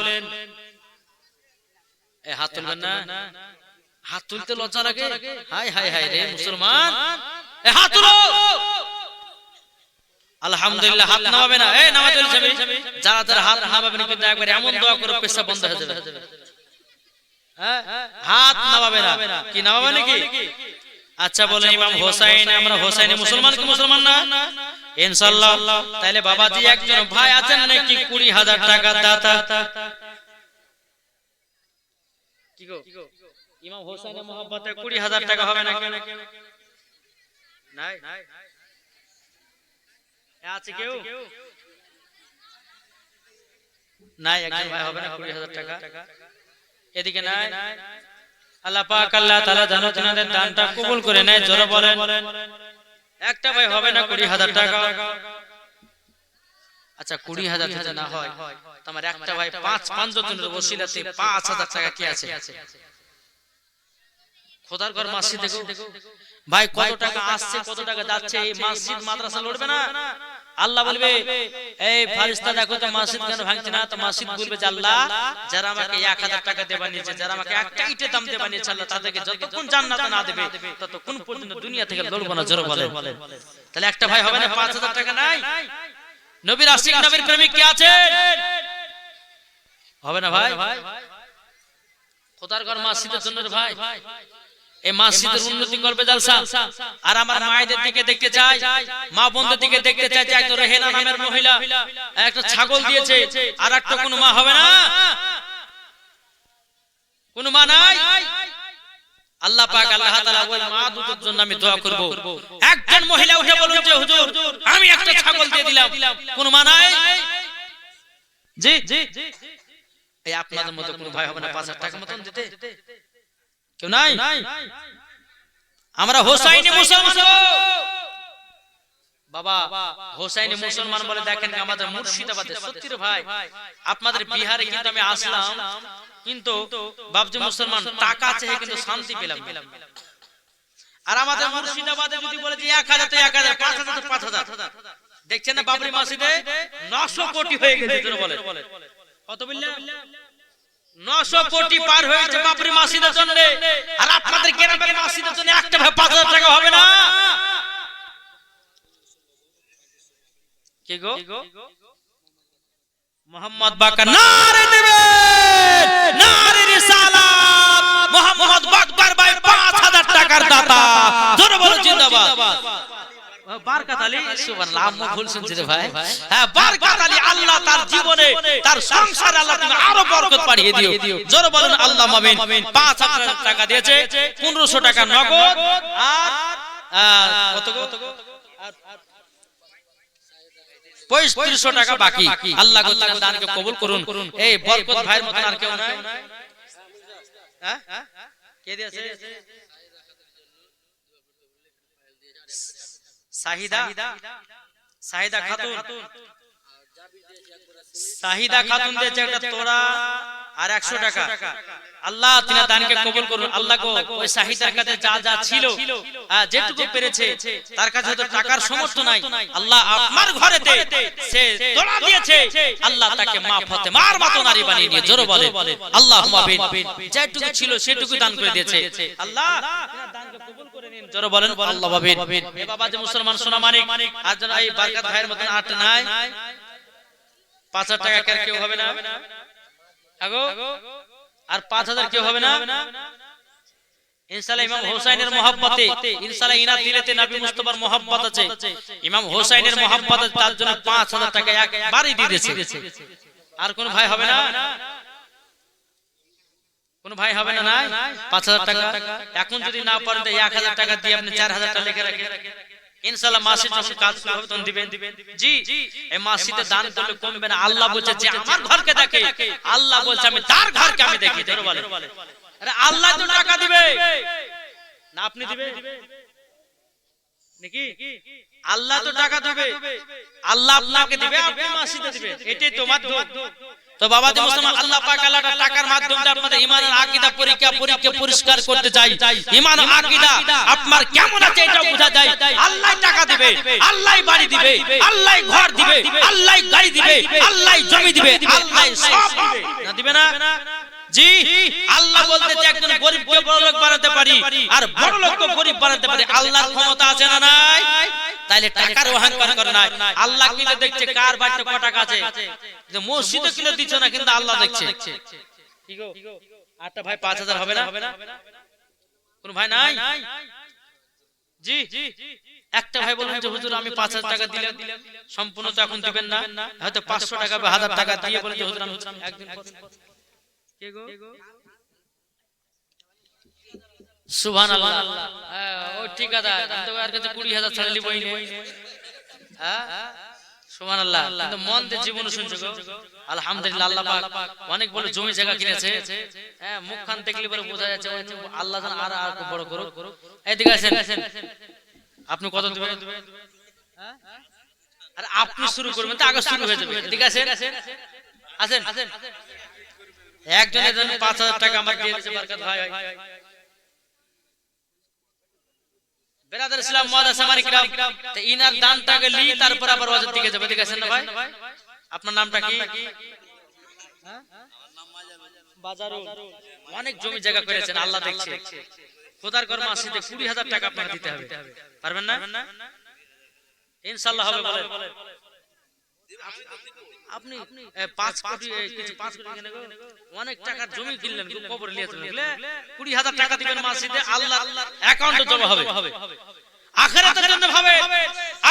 এই হাত তুলবেন না, হাত তুলতে লজ্জা লাগে। হায় হায় হায় রে মুসলমান, এই হাত তুলো। আলহামদুলিল্লাহ, হাত নামাবে না, এই নামাজ চলছে। যারা যারা হাত নামাবে না কিন্তু একবার এমন দোয়া করে পেশাব বন্ধ হয়ে যাবে। হ্যাঁ, হাত নামাবে না, কি নামাবে নাকি? আচ্ছা বলেন ইমাম হোসেন, আমরা হোসেনি মুসলমান কি মুসলমান না? ইনশাআল্লাহ। তাহলে বাবাজি একজন ভাই আছেন নাকি 20,000 টাকা দাতা? কি গো ইমাম হোসেনের মহব্বতে 20,000 টাকা হবে নাকি? নাই আছে কেউ? নাই, একজন ভাই হবে না 20,000 টাকা? এদিকে নাই। আল্লাহ পাক আল্লাহ তাআলা জানো তিনাদের দানটা কবুল করে নেয়। জোরে বলেন একটা ভাই হবে না 20,000 টাকা? আচ্ছা 20,000 যদি না হয় তোমার একটা ভাই 5 জনের ওসিলাতে 5,000 টাকা কি আছে? খোদার ঘর মসজিদ দেখো, ভাই কত টাকা আসছে কত টাকা যাচ্ছে, এই মসজিদ মাদ্রাসা লড়বে না? আল্লাহ বলবে এই ফারিস্তা দেখো তো মসজিদ কেন ভাঙছে না? তো মসজিদ বলবে যে আল্লাহ, যারা আমাকে 1000 টাকা দেবা নিয়েছে, যারা আমাকে একটা ইটের দাম দেবা নিয়েছে, আল্লাহ তাদেরকে যতক্ষণ জান্নাত না দেবে ততক্ষণ পর্যন্ত দুনিয়া থেকে লড়বো না। জোরে বলেন। তাহলে একটা ভাই হবে না 5000 টাকা নাই? নবীর আশিক নবীর প্রেমিক কে আছে? হবে না ভাই? খোদার ঘর মসজিদের জন্য ভাই, এই মসজিদের উন্নতি করবে জালসা। আর আমার মায়েদের দিকে দেখতে চাই, মা বোনদের দিকে দেখতে চাই যে একটা রেহেনা নামের মহিলা একটা ছাগল দিয়েছে, আর একটা কোন মা হবে না? কোন মা নাই? আল্লাহ পাক আল্লাহ তাআলা ওই মা দুটোর জন্য আমি দোয়া করব। একজন মহিলা উঠে বলুন যে হুজুর আমি একটা ছাগল দিয়ে দিলাম, কোন মা নাই? জি এই আপনাদের মতো কোন ভাই হবে না 5000 টাকা মতন দিতে? কেউ নাই? আমরা হোসাইনি মুসলমান বাবা, হোসাইনি মুসলমান বলে দেখেন আমাদের মুর্শিদাবাদে। সত্যি রে ভাই, আপনাদের বিহারে কিন্তু আমি আসলাম, কিন্তু বাবজি মুসলমান টাকা চেয়ে কিন্তু শান্তি পেলাম। আর আমাদের মুর্শিদাবাদে যদি বলে যে 1000 তো 1000, 5000 তো 5000, দেখছেন না বাবরি মসজিদে 900 কোটি হয়ে গেছে। বলে কত বললেন? 900 কোটি পার হয়েছে বাবরি মসজিদের জন্য। আর আপনাদের গ্রামের মসজিদের জন্য একটা 5000 টাকা হবে না? কি গো মোহাম্মদ বাকা নারে দেবে, নারে রিসালাত, মোহাম্মদ বাকর ভাই 5000 টাকার দাতা। জোরে বলো জিন্দাবাদ। বারকাত আলী, সুবহানাল্লাহ, আম্মু ভুল শুনছে রে ভাই। হ্যাঁ, বারকাত আলী, আল্লাহ তার জীবনে তার সংসারে আল্লাহ তুমি আরো বরকত বাড়িয়ে দিও। জোরে বলেন আল্লাহ আমিন। 5000 টাকা দিয়েছে, 1500 টাকা নগদ, আর কত গো 3500 টাকা বাকি। আল্লাহ গো তার দানকে কবুল করুন। এই বরকত ভাইয়ের মতন আর কেউ নাই? হ্যাঁ কে দিয়েছে? শাহিদা খাতুন, শাহিদা খাতুন দিয়েছে একটা তোরা আর 100 টাকা। আল্লাহ তিনার দানকে কবুল করুন। আল্লাহ গো ওই শাহিদার কাছে যা যা ছিল, যেটুকু পেরেছে, তার কাছে তো টাকার সামর্থ্য নাই, আল্লাহ আপনার ঘরেতে সে তোরা দিয়েছে, আল্লাহ তাকে মাফ হতে মার মতো নারী বানিয়ে নিয়ে। জোরে বলে আল্লাহুম্মা আমিন। যেটুকু ছিল সেটুকু দান করে দিয়েছে, আল্লাহ তিনার দানকে কবুল করে নিন। জোরে বলেন আল্লাহুম্মা আমিন। এ বাবা যে মুসলমান সোনা মানিক, আর যেন এই বরকত ভাইয়ের মতন আট নাই 5000 টাকা কার কেউ হবে না? আগো আর 5000 কেউ হবে না? ইনশাআল্লাহ ইমাম হোসেনের মহব্বতে, ইনশাআল্লাহ ইনার দিলেতে নবী মুস্তাফার মহব্বত আছে, ইমাম হোসেনের মহব্বতে তার জন্য 5000 টাকা একবারই দিয়ে দিয়েছে। আর কোন ভাই হবে না? কোন ভাই হবে না? নাই 5000 টাকা। এখন যদি না পারেন তো 1000 টাকা দিয়ে আপনি 4000 টাকা লিখে রাখেন, ইনশাআল্লাহ মাসে যখন কাজ শুরু হবে তখন দিবেন। জি এই মাসিতে দান করলে কমবে না। আল্লাহ বলছে যে আমার ঘরকে দেখে, আল্লাহ বলছে আমি তার ঘরকে আমি দেখি। জোরে বলে আরে আল্লাহ তো টাকা দিবে না আপনি দিবেন নাকি? আল্লাহ তো টাকা দিবে, আল্লাহ আপনাকে দিবে, আপনি মাসিতে দিবেন, এটাই তো মাধ্যম। তো বাবা যে মুসলমান, আল্লাহ পাক আল্লাহর টাকার মাধ্যমে আপনাদের ঈমানের আকীদা পরীক্ষা পরিষ্কার করতে চাই। ঈমান আকীদা আপনার কেমন আছে এটা বোঝা যায়। আল্লাহ টাকা দিবে, আল্লাহ বাড়ি দিবে, আল্লাহ ঘর দিবে, আল্লাহ গাড়ি দিবে, আল্লাহ জমি দিবে, আল্লাহ সব দিবে। না দিবে না? জি আল্লাহ বলতে যে একজন গরিবকে বড়লোক বানাতে পারি, আর বড়লোককে গরিব বানাতে পারি। আল্লাহর ক্ষমতা আছে না নাই? তাইলে টাকার অহংকার করে না। আল্লাহ কিন্তু দেখছে কার বাড়িতে কত টাকা আছে। যে মসজিদে কিলো দিছ না, কিন্তু আল্লাহ দেখছে। কি গো আটটা ভাই 5000 হবে না? কোন ভাই নাই? জি একটা ভাই বলুন যে হুজুর আমি 5000 টাকা দিলাম, সম্পূর্ণ তো এখন দিবেন না, হয়তো 500 টাকা বা 1000 টাকা দিয়ে বলেন যে হুজুর আমি একদিন কে গো সুবহানাল্লাহ। ও ঠিক আছে, আমি তো আর কাছে 20000 ছাড়া লিবই না। হ্যাঁ সুবহানাল্লাহ। কিন্তু মন দিয়ে জীবন শুনছো গো আলহামদুলিল্লাহ। আল্লাহ পাক অনেক বড় জমি জায়গা কিনেছে। হ্যাঁ মুখখান দেখলে পরে বোঝা যাচ্ছে আল্লাহ জান আর বড় করো। এইদিকে আসেন, আপনি কত দিবেন? হ্যাঁ আর আপনি শুরু করবেন তো আগে শুরু হয়ে যাবে। ঠিক আছে আসেন আসেন। একজনের জন্য 5000 টাকা আমার দিয়ে দিয়েছে বরকত ভাই। বেরাদার ইসলাম মুআদ্দাস আমারে কিরাম, তে ইনার দানটাকে লি তারপর আবার ওয়াজের দিকে যাবে, দেখেছেন না ভাই? আপনার নামটা কি? বাজারুল। অনেক জমি জায়গা করেছেন, আল্লাহ দেখছে। খোদার ঘর মসজিদে 20,000 টাকা আপনাকে দিতে হবে, পারবেন না? ইনশাআল্লাহ হবে। বলেন আপনি 5 কোটি কিছু 5 কোটি কিনে অনেক টাকার জমি কিনলেন, কবরে নিয়ে চলে গেলে 20,000 টাকা দিবেন মসজিদে, আল্লাহর অ্যাকাউন্টে জমা হবে। আখিরাতের জন্য ভাবে,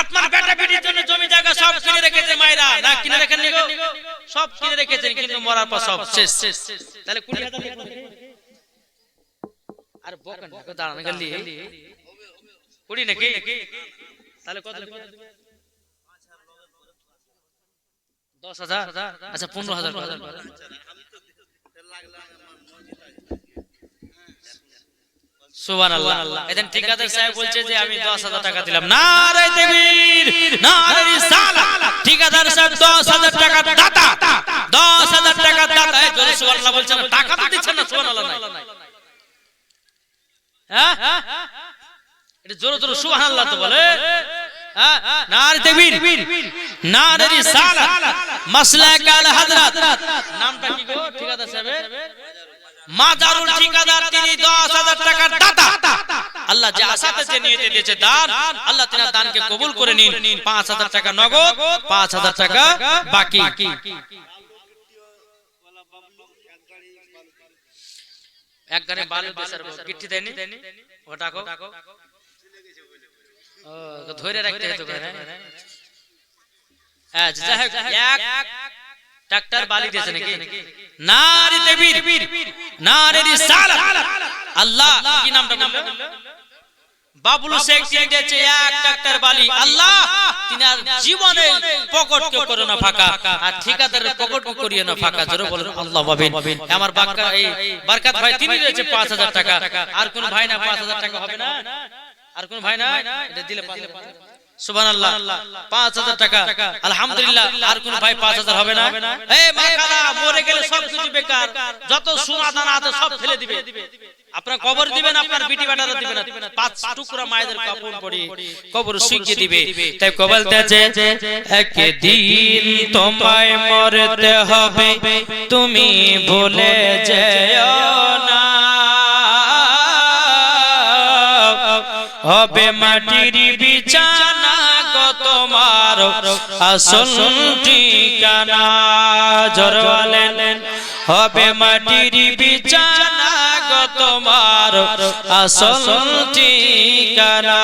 আপনার বেটা বেটির জন্য জমি জায়গা সব কিনে রেখেছে মায়েরা, না কিনে রেখেননি গো? সব কিনে রেখেছেন, কিন্তু মরার পর সব শেষ। তাহলে 20,000 আর বকেন না, দাঁড়ান গেলি 20 নাকি? তাহলে কত দিবেন? 10,000। আচ্ছা 15,000। সুবহানাল্লাহ। এদিন ঠিকাদার সাহেব বলছে যে আমি 10,000 টাকা দিলাম। নারে তাকবীর, নারে রিসালাত। ঠিকাদার সাহেব 10,000 টাকা দাতা, 10,000 টাকা দাতা। এই জোরে সুবহানাল্লাহ বলছেন, টাকা তো দিচ্ছেন না, সুবহানাল্লাহ নাই। হ্যাঁ, এটা জোরে জোরে সুবহানাল্লাহ তো বলে। হ্যাঁ, নারে তাকবীর, নারে রিসালাত, মাসলাক আল হযরত। নামটা কি গো ঠিকাদার সাহেবের? মাজারুল ঠিকাদার, তিনি 10,000 টাকার দাতা। আল্লাহ যে আশাতে যে নিয়তে দিয়েছে দান, আল্লাহ তিনার দানকে কবুল করে নিন। 5,000 টাকা নগদ, 5,000 টাকা বাকি। এক গাড়ি বালু দেশের গিট্টি দেয়নি, ওটা ধরে রাখতে হতো। এক ট্রাক্টর বালি দিয়েছে নাকি? নারে তাকবীর, নারে রিসালাত। আল্লাহ কি নামটা বললেন? বাবুল শেখ তিনি দিয়েছে এক ট্রাক্টর বালি। আল্লাহ তিনার জীবনে পকেটকে করো না ফাঁকা, আর ঠিকাদারের পকেটকে করিয়ে না ফাঁকা। জোরে বলেন আল্লাহ পাবেন। আমার বরকত ভাই তিনি দিয়েছে 5,000 টাকা। আর কোন ভাই না 5,000 টাকা হবে না? আর কোন ভাই না? এটা দিলে 5,000। সুবহানাল্লাহ, 5,000 টাকা আলহামদুলিল্লাহ। আর কোন ভাই 5,000 হবে না? এই মাকালা মরে গেলে সব কিছু বেকার, যত সোনা দানা আছে সব ফেলে দিবে। আপনার কবর দিবেন, আপনার বিটি বাটারা দিবেন না, 5 টুকরা মায়েদের কাপড় পরি কবর শুকিয়ে দিবে। তাই কবল দেছে, একদিন তোমায় মরতে হবে, তুমি ভুলে যেও না। হবে মাটির বিছানা গো তোমার আসল ঠিকানা। জোরে বলেন, হবে মাটির বিছানা গো তোমার আসল ঠিকানা।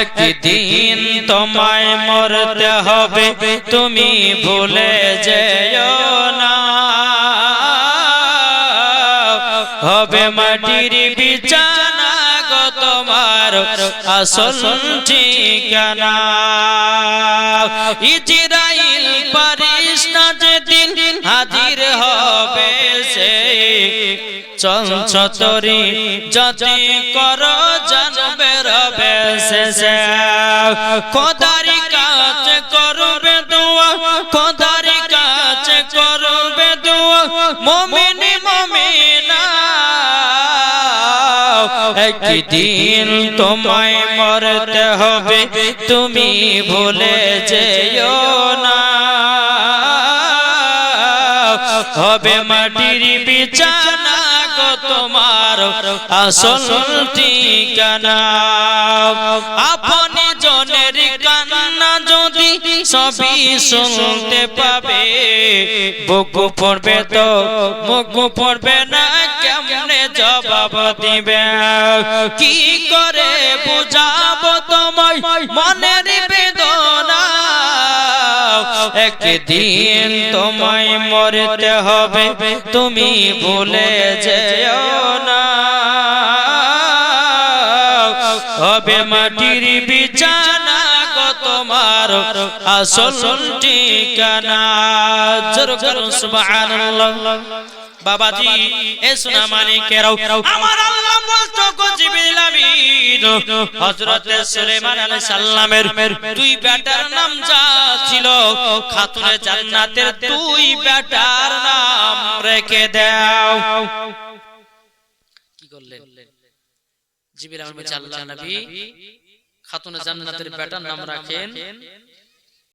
একদিন তোমায় মরতে হবে, তুমি ভুলে যেও না। হবে মাটির বিছানা গো তোমার আসল ঠিকানা। ইজরাইল ফেরেশতা যেদিন হাজির হবে, সে চঞ্চতরি যদি করো জানবে রবে সে। খোদারি কাছে করবে দোয়া, খোদারি কাছে করবে দোয়া মুমিন মুমিনা। একদিন তোমায় মরতে হবে, তুমি ভুলে যেও না। হবে মাটির বিছানা গো তোমার আসল ঠিকানা। আপনি জনের কান্না যদি সবই শুনতে পাবে, বুক পড়বে তো মুখ পড়বে না, কেমনে জবাব দিবে? কি করে বুঝাবো তোমায় মনের বেদনা? একদিন তোমায় মরতে হবে, তুমি ভুলে যেও না। হবে মাটির বিছানা গো তোমার আসল ঠিকানা। জোরে করুন সুবহানাল্লাহ। বাবাজি এ সোনা মানিকেরাও, আমার আল্লাহ বলতো গো জিবরিল আমিন, হযরত সুলাইমান আলাইহিস সালামের 2 বেটার নাম যা ছিল, খাতুনে জান্নাতের 2 বেটার নাম রেখে দাও। কি করলেন? জিবরিল আমিন বলছে আল্লাহ নবী খাতুনে জান্নাতের বেটার নাম রাখেন